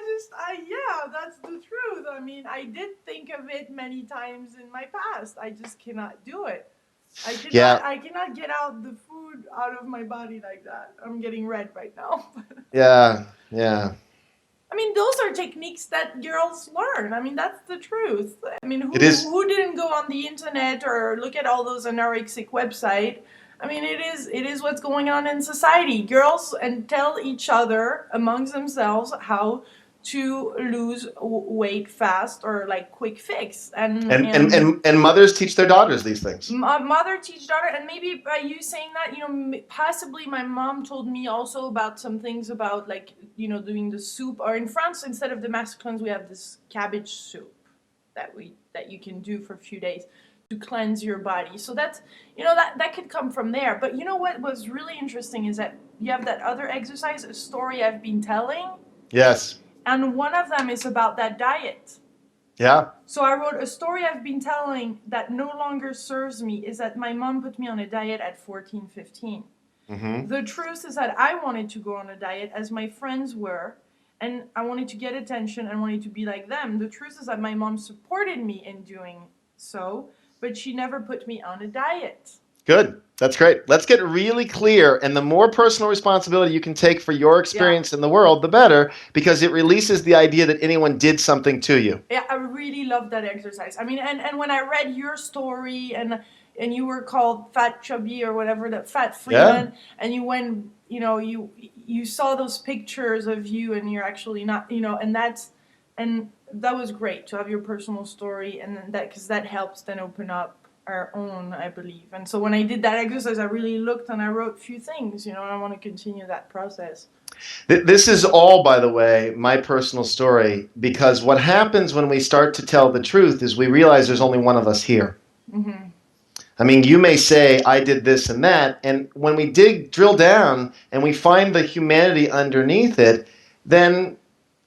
yeah, that's the truth. I mean, I did think of it many times in my past. I just cannot do it. Yeah, I cannot get out the food out of my body like that. I'm getting red right now. yeah, yeah. I mean, those are techniques that girls learn. I mean, that's the truth. I mean, It is. who didn't go on the internet or look at all those anorexic websites? I mean, it is what's going on in society. Girls and tell each other amongst themselves how to lose weight fast or like quick fix And mothers teach their daughters these things. mother teach daughter, and maybe by you saying that, possibly my mom told me also about some things about, like, doing the soup, or in France, instead of the master cleanse, we have this cabbage soup that you can do for a few days to cleanse your body. So that's, that could come from there. But what was really interesting is that you have that other exercise, a story I've been telling, Yes. And one of them is about that diet. Yeah. So I wrote, a story I've been telling that no longer serves me is that my mom put me on a diet at 14, 15. Mm-hmm. The truth is that I wanted to go on a diet as my friends were, and I wanted to get attention and wanted to be like them. The truth is that my mom supported me in doing so, but she never put me on a diet. Good. That's great. Let's get really clear. And the more personal responsibility you can take for your experience in the world, the better, because it releases the idea that anyone did something to you. Yeah, I really love that exercise. I mean, and when I read your story and you were called Fat Chubby or whatever, that Fat Freeman, and you went, you saw those pictures of you and you're actually not, and that was great to have your personal story, and then because that helps then open up our own, I believe. And so when I did that exercise, I really looked and I wrote a few things, and I want to continue that process. This is all, by the way, my personal story, because what happens when we start to tell the truth is we realize there's only one of us here. Mm-hmm. I mean, you may say, I did this and that, and when we drill down and we find the humanity underneath it, then,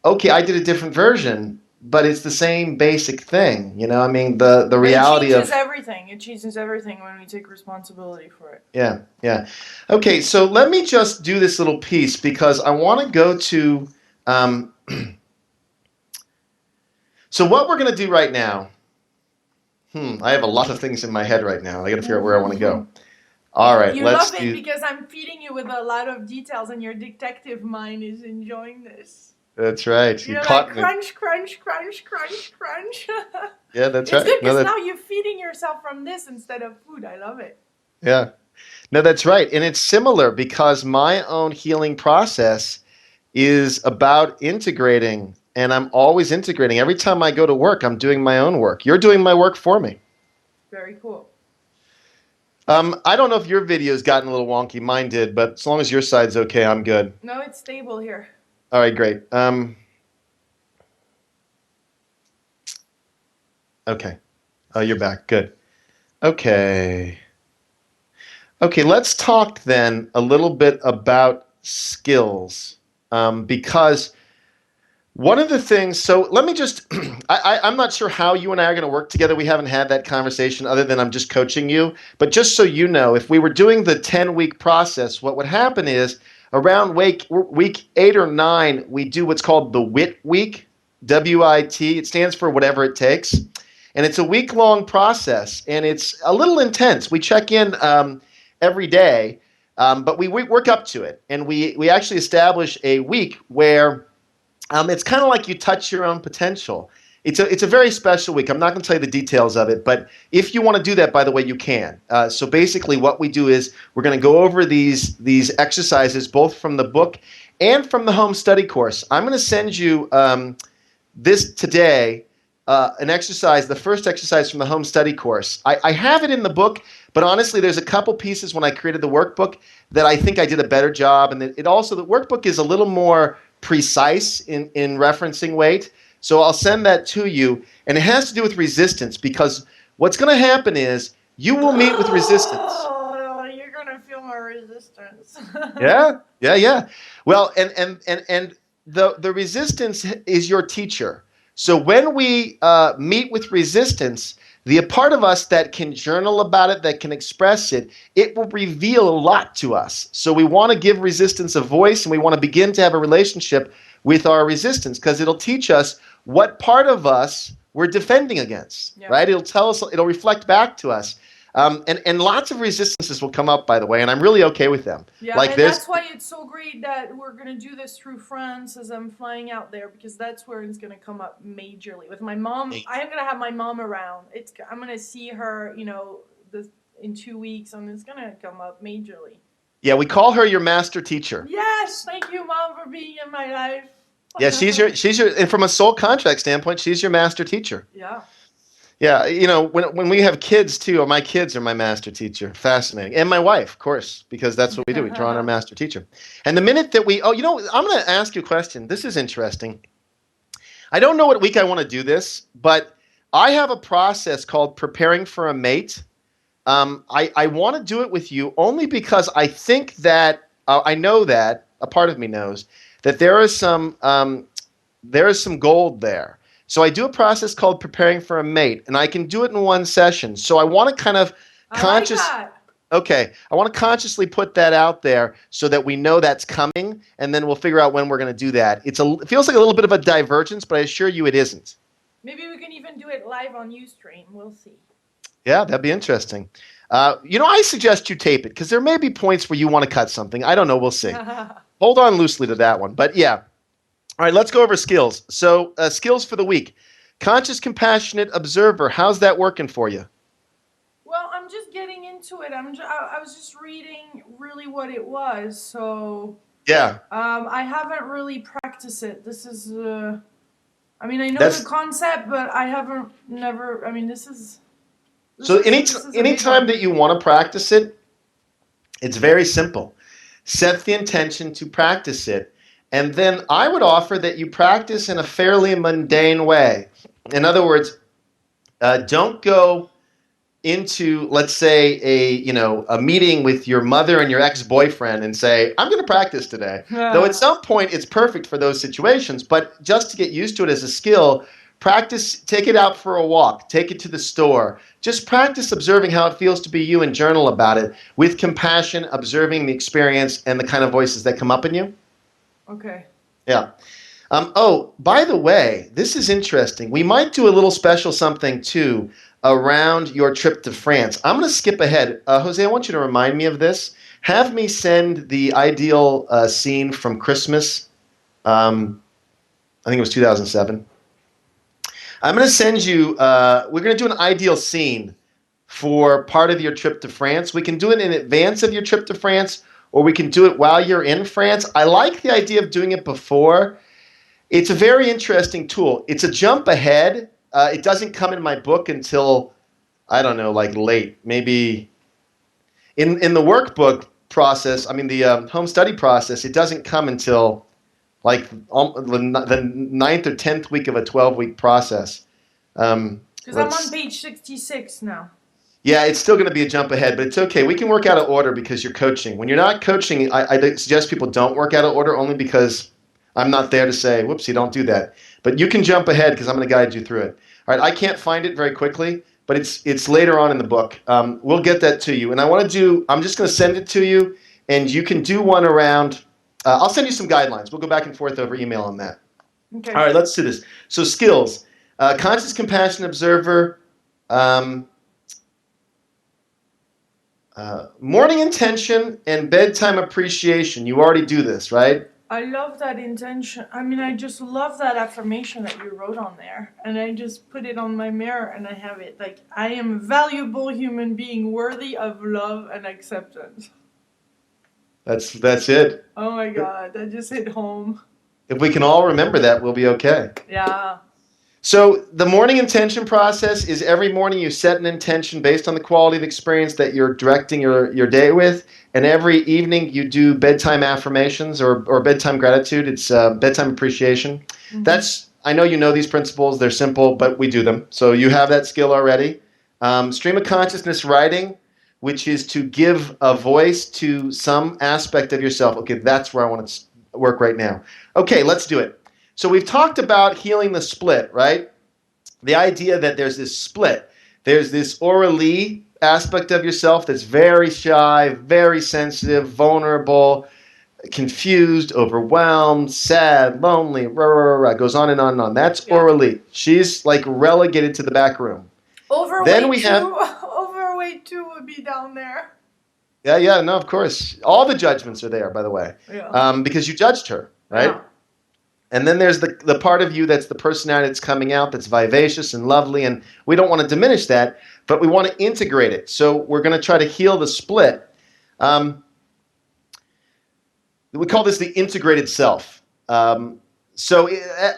okay, I did a different version, but it's the same basic thing. I mean, the reality it of... changes everything. It changes everything when we take responsibility for it. Yeah, yeah. Okay, so let me just do this little piece because I want to go to... So what we're going to do right now... I have a lot of things in my head right now. I got to figure out where I want to go. All right, you let's love it because I'm feeding you with a lot of details, and your detective mind is enjoying this. That's right. You're like crunch, crunch, crunch, crunch, crunch. Yeah, that's right. It's good because now you're feeding yourself from this instead of food. I love it. Yeah. No, that's right. And it's similar because my own healing process is about integrating, and I'm always integrating. Every time I go to work, I'm doing my own work. You're doing my work for me. Very cool. I don't know if your video's gotten a little wonky. Mine did, but as long as your side's okay, I'm good. No, it's stable here. All right, great. Okay. Oh, you're back. Good. Okay. Okay, let's talk then a little bit about skills, because one of the things, so let me just, I'm not sure how you and I are going to work together. We haven't had that conversation other than I'm just coaching you. But just so you know, if we were doing the 10-week process, what would happen is around week 8 or 9, we do what's called the WIT week, W-I-T. It stands for whatever it takes. And it's a week-long process, and it's a little intense. We check in every day, but we work up to it. And we actually establish a week where it's kind of like you touch your own potential. It's a very special week. I'm not going to tell you the details of it, but if you want to do that, by the way, you can. So basically what we do is we're going to go over these exercises, both from the book and from the home study course. I'm going to send you this today, an exercise, the first exercise from the home study course. I have it in the book, but honestly, there's a couple pieces when I created the workbook that I think I did a better job. And it also, the workbook is a little more precise in referencing weight. So I'll send that to you. And it has to do with resistance, because what's going to happen is you will meet with resistance. Oh, you're going to feel more resistance. Yeah. Well, and the resistance is your teacher. So when we meet with resistance, the part of us that can journal about it, that can express it, it will reveal a lot to us. So we want to give resistance a voice, and we want to begin to have a relationship with our resistance, because it'll teach us what part of us we're defending against, right? It'll tell us, it'll reflect back to us. And lots of resistances will come up, by the way, and I'm really okay with them. Yeah, like and this. That's why it's so great that we're going to do this through France as I'm flying out there, because that's where it's going to come up majorly. With my mom, I am going to have my mom around. I'm going to see her, in 2 weeks, and it's going to come up majorly. Yeah, we call her your master teacher. Yes, thank you, Mom, for being in my life. Yeah, she's your, and from a soul contract standpoint, she's your master teacher. Yeah. Yeah, when we have kids too, my kids are my master teacher. Fascinating. And my wife, of course, because that's what we do. We draw on our master teacher. And the minute that I'm going to ask you a question. This is interesting. I don't know what week I want to do this, but I have a process called preparing for a mate. I want to do it with you only because I think that, I know that, a part of me knows, that there is some gold there. So I do a process called preparing for a mate, and I can do it in one session. So I want to kind of I like conscious. that. Okay, I want to consciously put that out there so that we know that's coming, and then we'll figure out when we're going to do that. It feels like a little bit of a divergence, but I assure you it isn't. Maybe we can even do it live on Ustream. We'll see. Yeah, that'd be interesting. I suggest you tape it because there may be points where you want to cut something. I don't know. We'll see. Hold on loosely to that one. But yeah. All right, let's go over skills. So skills for the week. Conscious, compassionate observer. How's that working for you? Well, I'm just getting into it. I was just reading really what it was. So Yeah. I haven't really practiced it. This is, I mean, I know That's the concept, but I haven't never. I mean, this is so a big anytime one. that you want to practice it, it's very simple. Set the intention to practice it, and then I would offer that you practice in a fairly mundane way. In other words, don't go into, let's say, a meeting with your mother and your ex-boyfriend and say, I'm going to practice today. Though at some point it's perfect for those situations, but just to get used to it as a skill, practice, take it out for a walk, take it to the store. Just practice observing how it feels to be you and journal about it with compassion, observing the experience and the kind of voices that come up in you. Okay. Yeah. By the way, this is interesting. We might do a little special something too around your trip to France. I'm going to skip ahead. Jose, I want you to remind me of this. Have me send the ideal scene from Christmas. I think it was 2007. I'm going to send you, we're going to do an ideal scene for part of your trip to France. We can do it in advance of your trip to France, or we can do it while you're in France. I like the idea of doing it before. It's a very interesting tool. It's a jump ahead. It doesn't come in my book until, I don't know, like late. Maybe in the workbook process, I mean the home study process, it doesn't come until like the 9th or 10th week of a 12-week process. Because I'm on page 66 now. Yeah, it's still going to be a jump ahead, but it's okay. We can work out of order because you're coaching. When you're not coaching, I suggest people don't work out of order only because I'm not there to say, whoopsie, don't do that. But you can jump ahead because I'm going to guide you through it. All right, I can't find it very quickly, but it's later on in the book. We'll get that to you. And I'm just going to send it to you, and you can do one around. I'll send you some guidelines. We'll go back and forth over email on that. Okay. All right, let's do this. So skills, conscious, compassionate observer, morning intention, and bedtime appreciation. You already do this, right? I love that intention. I mean, I just love that affirmation that you wrote on there. And I just put it on my mirror and I have it. Like, I am a valuable human being worthy of love and acceptance. That's it. Oh my God, that just hit home. If we can all remember that, we'll be okay. Yeah. So the morning intention process is every morning you set an intention based on the quality of experience that you're directing your day with. And every evening you do bedtime affirmations or bedtime gratitude. It's bedtime appreciation. Mm-hmm. I know you know these principles. They're simple, but we do them. So you have that skill already. Stream of consciousness writing, which is to give a voice to some aspect of yourself. Okay, that's where I want to work right now. Okay, let's do it. So we've talked about healing the split, right? The idea that there's this split. There's this Aurélie aspect of yourself that's very shy, very sensitive, vulnerable, confused, overwhelmed, sad, lonely, goes on and on and on. That's Aurélie. She's like relegated to the back room. Overweight too would be down there. Yeah, no, of course. All the judgments are there, by the way, because you judged her, right? Yeah. And then there's the part of you that's the personality that's coming out, that's vivacious and lovely, and we don't want to diminish that, but we want to integrate it. So we're going to try to heal the split. We call this the integrated self. So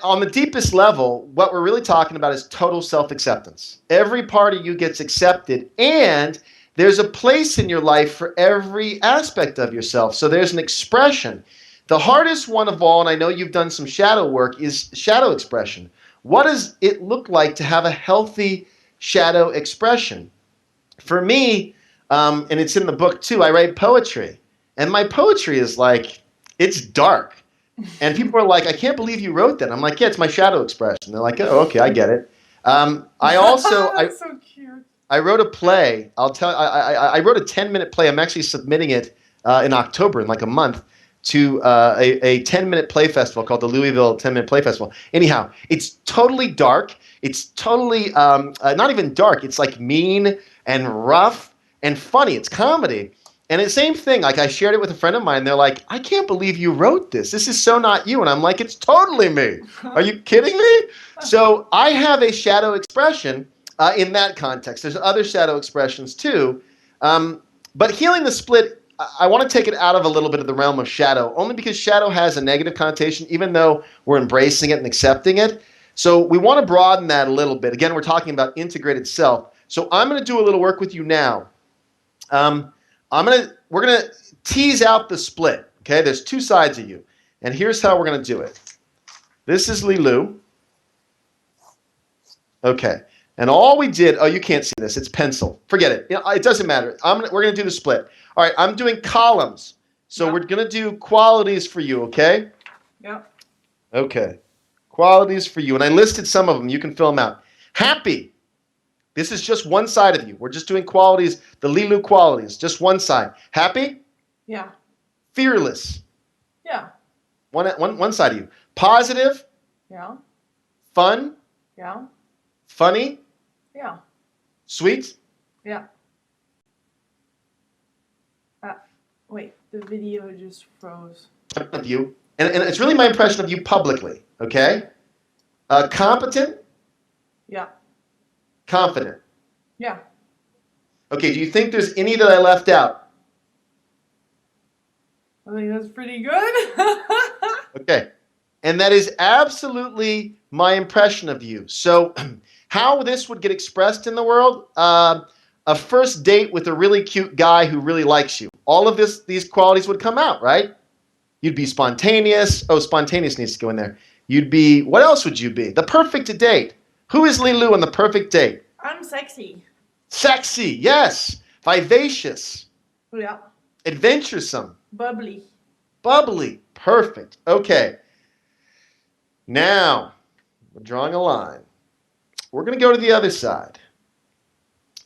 on the deepest level, what we're really talking about is total self-acceptance. Every part of you gets accepted, and there's a place in your life for every aspect of yourself. So there's an expression. The hardest one of all, and I know you've done some shadow work, is shadow expression. What does it look like to have a healthy shadow expression? For me, and it's in the book too, I write poetry. And my poetry is like, it's dark. And people are like, I can't believe you wrote that. I'm like, yeah, it's my shadow expression. They're like, oh, okay, I get it. I also That's so cute. I wrote a play. I wrote a 10-minute play. I'm actually submitting it in October, in like a month, to a 10-minute play festival called the Louisville 10-minute play festival. Anyhow, it's totally dark. It's totally not even dark. It's like mean and rough and funny. It's comedy. And it's the same thing. Like I shared it with a friend of mine. They're like, I can't believe you wrote this. This is so not you. And I'm like, it's totally me. Are you kidding me? So I have a shadow expression in that context. There's other shadow expressions too. But healing the split, I want to take it out of a little bit of the realm of shadow, only because shadow has a negative connotation, even though we're embracing it and accepting it. So we want to broaden that a little bit. Again, we're talking about integrated self. So I'm going to do a little work with you now. We're going to tease out the split. Okay, there's two sides of you. And here's how we're going to do it. This is Lilou. Okay. And all we did, oh, you can't see this. It's pencil. Forget it. It doesn't matter. We're going to do the split. All right, I'm doing columns. So we're going to do qualities for you, okay? Yep. Okay. Qualities for you. And I listed some of them. You can fill them out. Happy. This is just one side of you. We're just doing qualities, the Lilou qualities, just one side. Happy? Yeah. Fearless. Yeah. One side of you. Positive? Yeah. Fun? Yeah. Funny? Yeah. Sweet? Yeah. Wait, the video just froze. Of you. And it's really my impression of you publicly, okay? Competent? Yeah. Confident. Yeah. Okay, do you think there's any that I left out? I think that's pretty good. Okay. And that is absolutely my impression of you. So how this would get expressed in the world, a first date with a really cute guy who really likes you. All of these qualities would come out, right? You'd be spontaneous. Oh, spontaneous needs to go in there. You'd be, what else would you be? The perfect date. Who is Lilou on the perfect date? I'm sexy. Sexy, yes. Vivacious. Yeah. Adventuresome. Bubbly. Bubbly. Perfect. Okay. Now, we're drawing a line. We're going to go to the other side.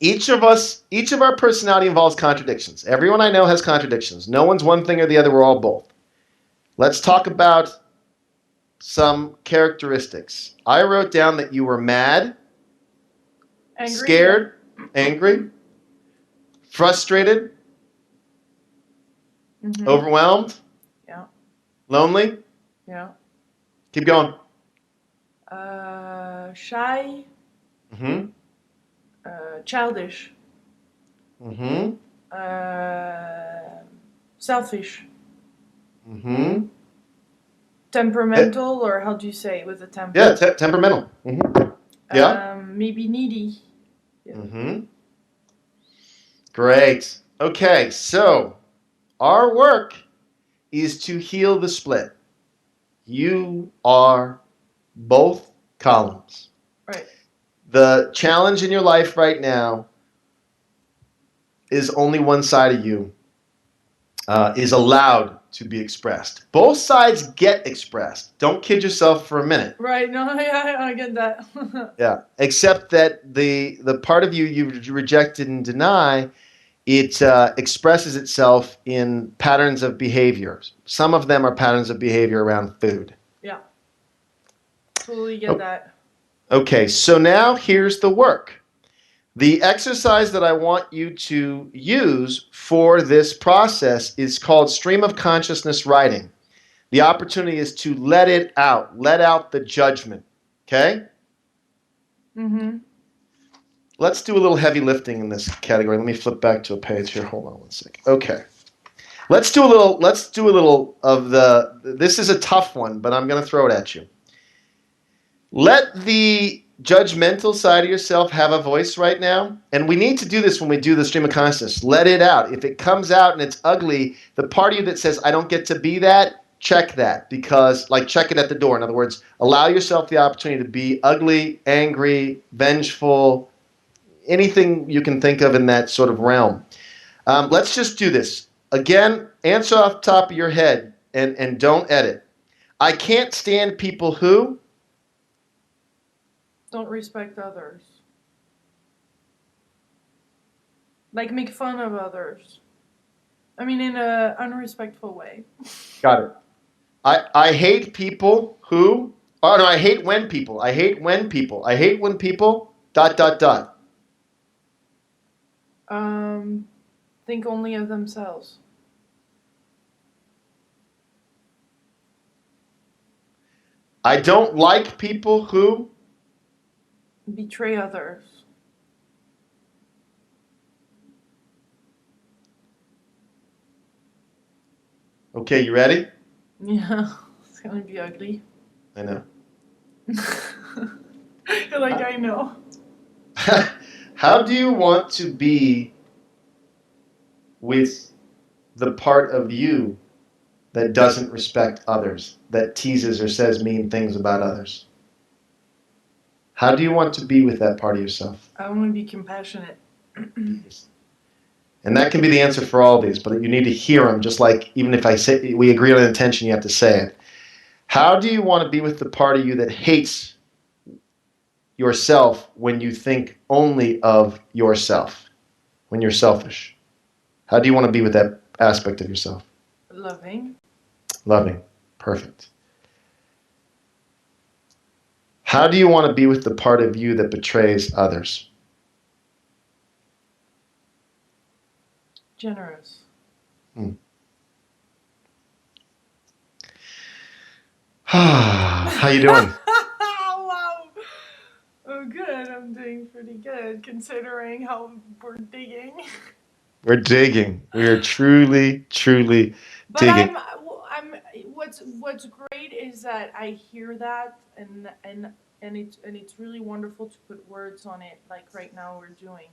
Each of our personality involves contradictions. Everyone I know has contradictions. No one's one thing or the other. We're all both. Let's talk about some characteristics. I wrote down that you were mad, Angry. scared, angry, frustrated, overwhelmed, Yeah. lonely. Yeah. Keep going. Shy. Mm-hmm. Childish. Mm-hmm. Selfish. Mm-hmm. Temperamental, or how do you say with a temper? Yeah, temperamental. Mm-hmm. Yeah. Maybe needy. Yeah. Mm-hmm. Great. Okay, so our work is to heal the split. You are both columns. Right. The challenge in your life right now is only one side of you is allowed to be expressed. Both sides get expressed. Don't kid yourself for a minute. Right. No, yeah, I get that. Yeah. Except that the part of you rejected and deny, it expresses itself in patterns of behavior. Some of them are patterns of behavior around food. Yeah. Totally get that. Okay, so now here's the work. The exercise that I want you to use for this process is called stream of consciousness writing. The opportunity is to let it out. Let out the judgment. Okay? Mm-hmm. Let's do a little heavy lifting in this category. Let me flip back to a page here. Hold on one second. Okay. Let's do a little of this is a tough one, but I'm going to throw it at you. Let the judgmental side of yourself have a voice right now. And we need to do this when we do the stream of consciousness. Let it out. If it comes out and it's ugly, the part of you that says, I don't get to be that, check that. Because, check it at the door. In other words, allow yourself the opportunity to be ugly, angry, vengeful, anything you can think of in that sort of realm. Let's just do this. Again, answer off the top of your head and don't edit. I can't stand people who. Don't respect others. Like make fun of others. I mean, in a unrespectful way. Got it. I hate people who. Oh no, I hate when people. I hate when people. I hate when people. Dot dot dot. Um, think only of themselves. I don't like people who. Betray others. Okay, you ready? Yeah, it's gonna be ugly. I know. You're like, I know. How do you want to be with the part of you that doesn't respect others, that teases or says mean things about others? How do you want to be with that part of yourself? I want to be compassionate. And that can be the answer for all these, but you need to hear them. Just like even if I say we agree on an intention, you have to say it. How do you want to be with the part of you that hates yourself when you think only of yourself, when you're selfish? How do you want to be with that aspect of yourself? Loving. Loving. Perfect. How do you want to be with the part of you that betrays others? Generous. How you doing? Wow. Oh, good. I'm doing pretty good considering how we're digging. We're digging. We are truly, truly But digging. I'm. What's great is that I hear that and it's really wonderful to put words on it like right now we're doing,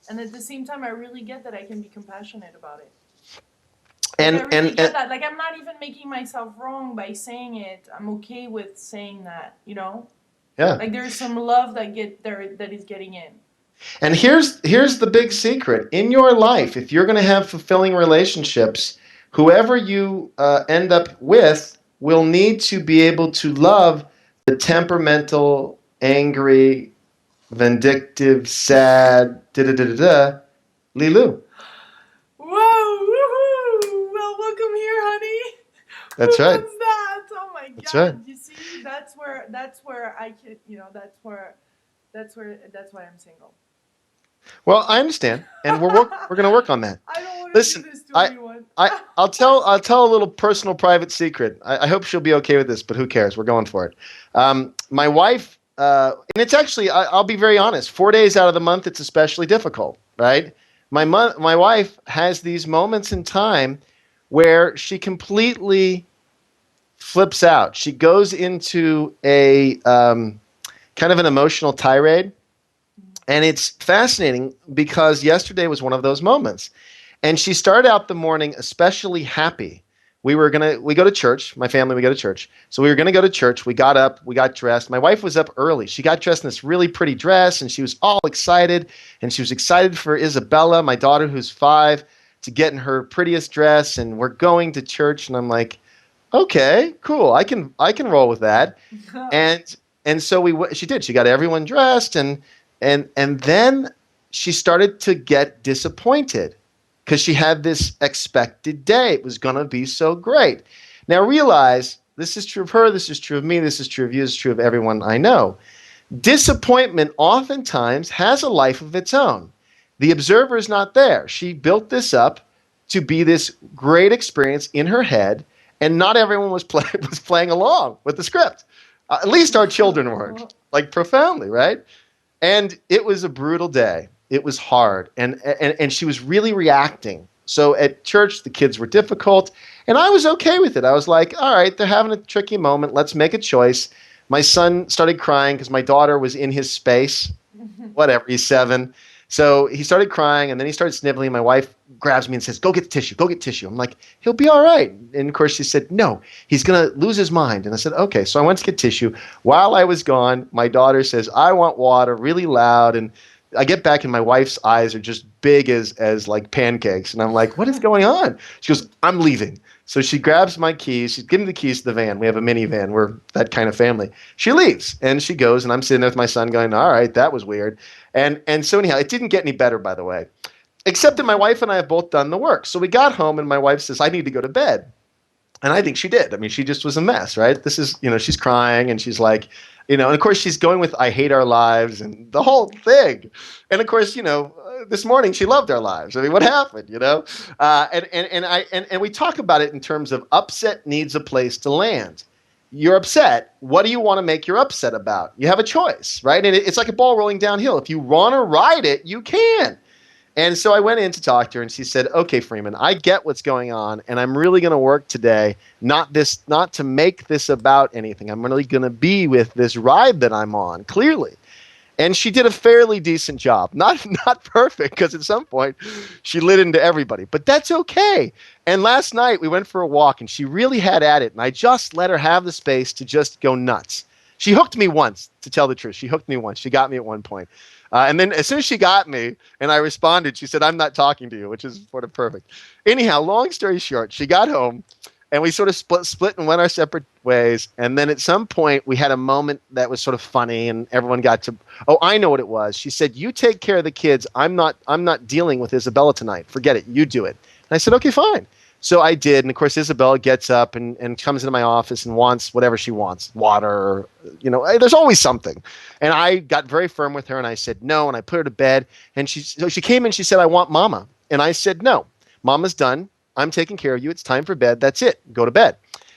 and at the same time I really get that I can be compassionate about it. Like I really get that. Like I'm not even making myself wrong by saying it. I'm okay with saying that. You know. Yeah. Like there's some love that is getting in. And here's the big secret. In your life, if you're going to have fulfilling relationships, whoever you end up with will need to be able to love the temperamental, angry, vindictive, sad, da-da-da-da-da, Lilou. Whoa! Woohoo! Well, welcome here, honey. That's Who right. wants that? Oh my That's god! right. You see, that's where I can, that's why I'm single. Well, I understand, and we're going to work on that. I don't want to Listen, do this to I anyone. I'll tell a little personal private secret. I hope she'll be okay with this, but who cares? We're going for it. My wife, and it's actually I'll be very honest. 4 days out of the month, it's especially difficult, right? My wife has these moments in time where she completely flips out. She goes into a kind of an emotional tirade. And it's fascinating because yesterday was one of those moments. And she started out the morning especially happy. We go to church, my family, we go to church. So we were going to go to church. We got up, we got dressed. My wife was up early. She got dressed in this really pretty dress and she was all excited. And she was excited for Isabella, my daughter, who's 5, to get in her prettiest dress. And we're going to church. And I'm like, okay, cool. I can roll with that. And so she did. She got everyone dressed and then she started to get disappointed because she had this expected day. It was going to be so great. Now realize this is true of her, this is true of me, this is true of you, this is true of everyone I know. Disappointment oftentimes has a life of its own. The observer is not there. She built this up to be this great experience in her head, and not everyone was playing along with the script. At least our children weren't, like profoundly, right? And it was a brutal day. It was hard. And she was really reacting. So at church, the kids were difficult. And I was okay with it. I was like, all right, they're having a tricky moment. Let's make a choice. My son started crying because my daughter was in his space. Whatever, he's 7. So he started crying and then he started sniveling. My wife grabs me and says, go get tissue, go get tissue. I'm like, he'll be all right. And of course she said, no, he's going to lose his mind. And I said, okay. So I went to get tissue. While I was gone, my daughter says, I want water, really loud. And I get back and my wife's eyes are just big as like pancakes. And I'm like, what is going on? She goes, I'm leaving. So she grabs my keys. She's giving me the keys to the van. We have a minivan. We're that kind of family. She leaves and she goes, and I'm sitting there with my son going, all right, that was weird. And so anyhow, it didn't get any better, by the way, except that my wife and I have both done the work. So we got home and my wife says, I need to go to bed. And I think she did. I mean, she just was a mess, right? This is, she's crying and she's like, and of course she's going with I hate our lives and the whole thing. And of course, this morning she loved our lives. I mean, what happened, and we talk about it in terms of upset needs a place to land. You're upset. What do you want to make your upset about? You have a choice, right? And it's like a ball rolling downhill. If you want to ride it, you can. And so I went in to talk to her, and she said, okay, Freeman, I get what's going on, and I'm really going to work today, not to make this about anything. I'm really going to be with this ride that I'm on, clearly. And she did a fairly decent job. Not perfect, because at some point she lit into everybody. But that's okay. And last night we went for a walk, and she really had at it, and I just let her have the space to just go nuts. She hooked me once, to tell the truth. She hooked me once. She got me at one point. And then as soon as she got me and I responded, she said, I'm not talking to you, which is sort of perfect. Anyhow, long story short, she got home and we sort of split and went our separate ways. And then at some point we had a moment that was sort of funny and everyone got to, oh, I know what it was. She said, you take care of the kids. I'm not dealing with Isabella tonight. Forget it. You do it. And I said, okay, fine. So I did, and of course Isabella gets up and comes into my office and wants whatever she wants, water, there's always something. And I got very firm with her, and I said no, and I put her to bed. And she came in, she said, I want Mama. And I said, no, Mama's done. I'm taking care of you. It's time for bed. That's it. Go to bed.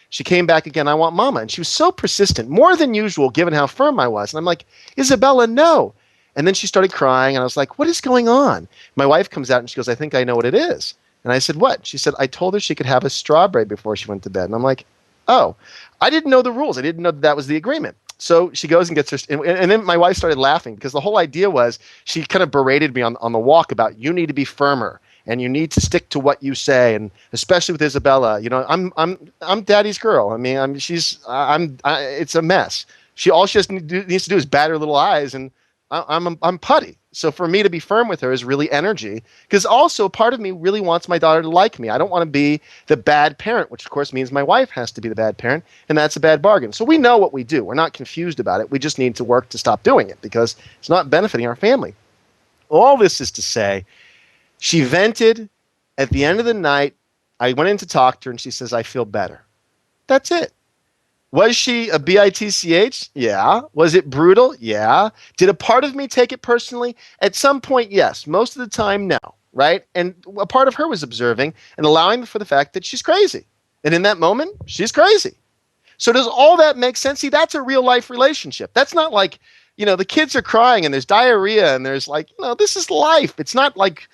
She came back again, I want Mama. And she was so persistent, more than usual, given how firm I was. And I'm like, Isabella, no. And then she started crying, and I was like, what is going on? My wife comes out, and she goes, I think I know what it is. And I said, what? She said, I told her she could have a strawberry before she went to bed. And I'm like, oh, I didn't know the rules. I didn't know that was the agreement. So she goes and gets her, and then my wife started laughing because the whole idea was she kind of berated me on the walk about you need to be firmer and you need to stick to what you say, and especially with Isabella, I'm Daddy's girl. I mean, it's a mess. All she needs to do is bat her little eyes, and I'm putty. So for me to be firm with her is really energy, because also part of me really wants my daughter to like me. I don't want to be the bad parent, which of course means my wife has to be the bad parent, and that's a bad bargain. So we know what we do. We're not confused about it. We just need to work to stop doing it because it's not benefiting our family. All this is to say, she vented. At the end of the night, I went in to talk to her, and she says, I feel better. That's it. Was she a bitch? Yeah. Was it brutal? Yeah. Did a part of me take it personally? At some point, yes. Most of the time, no. Right? And a part of her was observing and allowing for the fact that she's crazy. And in that moment, she's crazy. So does all that make sense? See, that's a real life relationship. That's not like, the kids are crying and there's diarrhea and there's like, this is life. It's not like,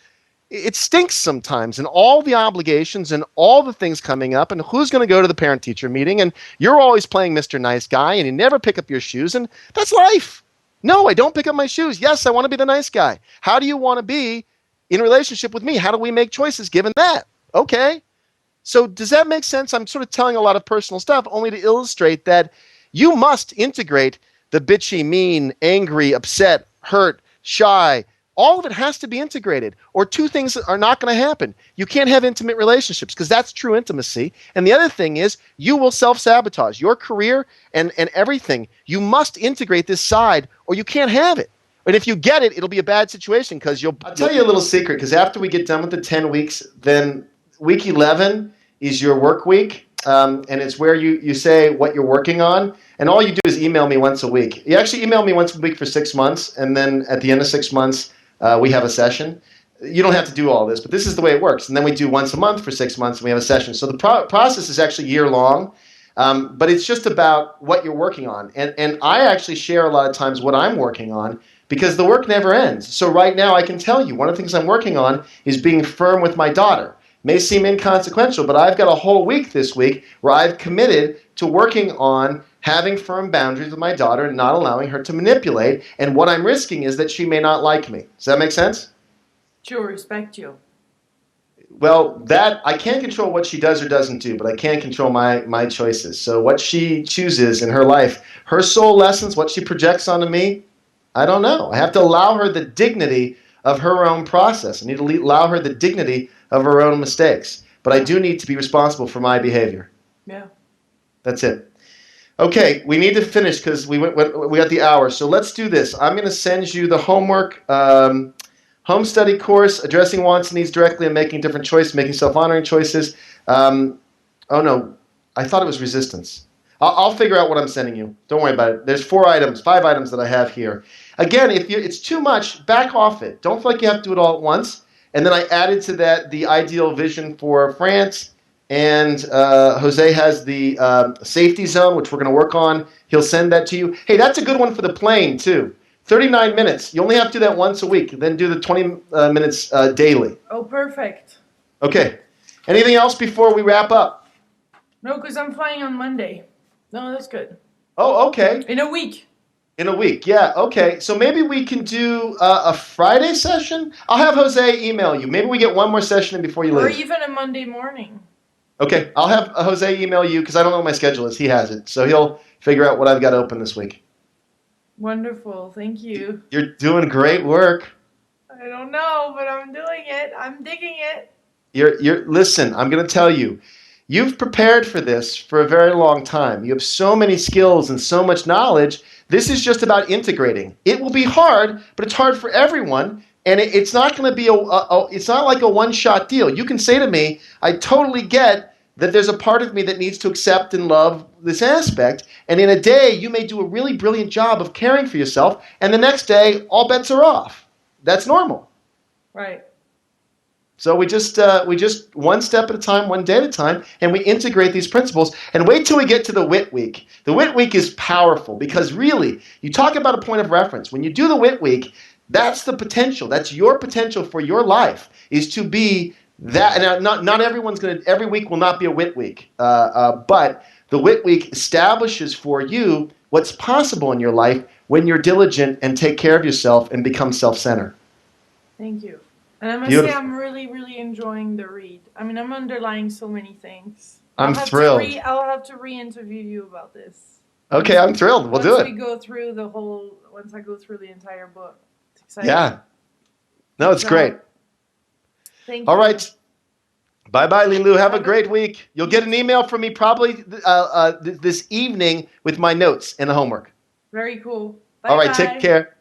it stinks sometimes, and all the obligations and all the things coming up, and who's going to go to the parent-teacher meeting, and you're always playing Mr. Nice Guy, and you never pick up your shoes, and that's life. No, I don't pick up my shoes. Yes, I want to be the nice guy. How do you want to be in a relationship with me? How do we make choices given that? Okay. So does that make sense? I'm sort of telling a lot of personal stuff only to illustrate that you must integrate the bitchy, mean, angry, upset, hurt, shy. All of it has to be integrated, or two things are not going to happen. You can't have intimate relationships because that's true intimacy. And the other thing is you will self-sabotage your career and everything. You must integrate this side or you can't have it. And if you get it, it'll be a bad situation because I'll tell you a little secret, because after we get done with the 10 weeks, then week 11 is your work week. And it's where you say what you're working on. And all you do is email me once a week. You actually email me once a week for 6 months. And then at the end of 6 months, we have a session. You don't have to do all this, but this is the way it works. And then we do once a month for 6 months, and we have a session. So the process is actually year long, but it's just about what you're working on. And I actually share a lot of times what I'm working on because the work never ends. So right now I can tell you one of the things I'm working on is being firm with my daughter. May seem inconsequential, but I've got a whole week this week where I've committed to working on having firm boundaries with my daughter and not allowing her to manipulate. And what I'm risking is that she may not like me. Does that make sense? She'll respect you. Well, that I can't control what she does or doesn't do, but I can control my choices. So what she chooses in her life, her soul lessons, what she projects onto me, I don't know. I have to allow her the dignity of her own process. I need to allow her the dignity of her own mistakes. but I do need to be responsible for my behavior. Yeah. That's it. Okay, we need to finish because we got the hour. So let's do this. I'm going to send you the homework, home study course, addressing wants and needs directly and making different choices, making self-honoring choices. Oh no, I thought it was resistance. I'll figure out what I'm sending you. Don't worry about it. There's 5 items that I have here. Again, if it's too much, back off it. Don't feel like you have to do it all at once. And then I added to that the ideal vision for France. And Jose has the safety zone, which we're going to work on. He'll send that to you. Hey, that's a good one for the plane, too. 39 minutes. You only have to do that once a week. Then do the 20 minutes daily. Oh, perfect. Okay. Anything else before we wrap up? No, because I'm flying on Monday. No, that's good. Oh, okay. In a week. In a week, yeah, okay. So maybe we can do a Friday session? I'll have Jose email you. Maybe we get one more session in before you leave. Or even a Monday morning. Okay, I'll have Jose email you because I don't know what my schedule is. He has it. So he'll figure out what I've got open this week. Wonderful. Thank you. You're doing great work. I don't know, but I'm doing it. I'm digging it. Listen, I'm going to tell you. You've prepared for this for a very long time. You have so many skills and so much knowledge. This is just about integrating. It will be hard, but it's hard for everyone. And it's not going to be it's not like a one-shot deal. You can say to me, I totally get that there's a part of me that needs to accept and love this aspect. And in a day, you may do a really brilliant job of caring for yourself. And the next day, all bets are off. That's normal. Right. So we just one step at a time, one day at a time, and we integrate these principles. And wait till we get to the WIT week. The WIT week is powerful because really, you talk about a point of reference. When you do the WIT week, that's the potential. That's your potential for your life is to be that. And not everyone's going to. Every week will not be a WIT week, but the WIT week establishes for you what's possible in your life when you're diligent and take care of yourself and become self-centered. Thank you. And I must Beautiful. say, I'm really, really enjoying the read. I mean, I'm underlying so many things. I'm thrilled. I'll have to re-interview you about this. Okay, I'm thrilled. We'll do it. Once I go through the entire book. It's exciting. Yeah. No, it's great. Thank you. All right. Bye-bye, Lilou. Have a great week. You'll get an email from me probably this evening with my notes and the homework. Very cool. Bye. All right, take care.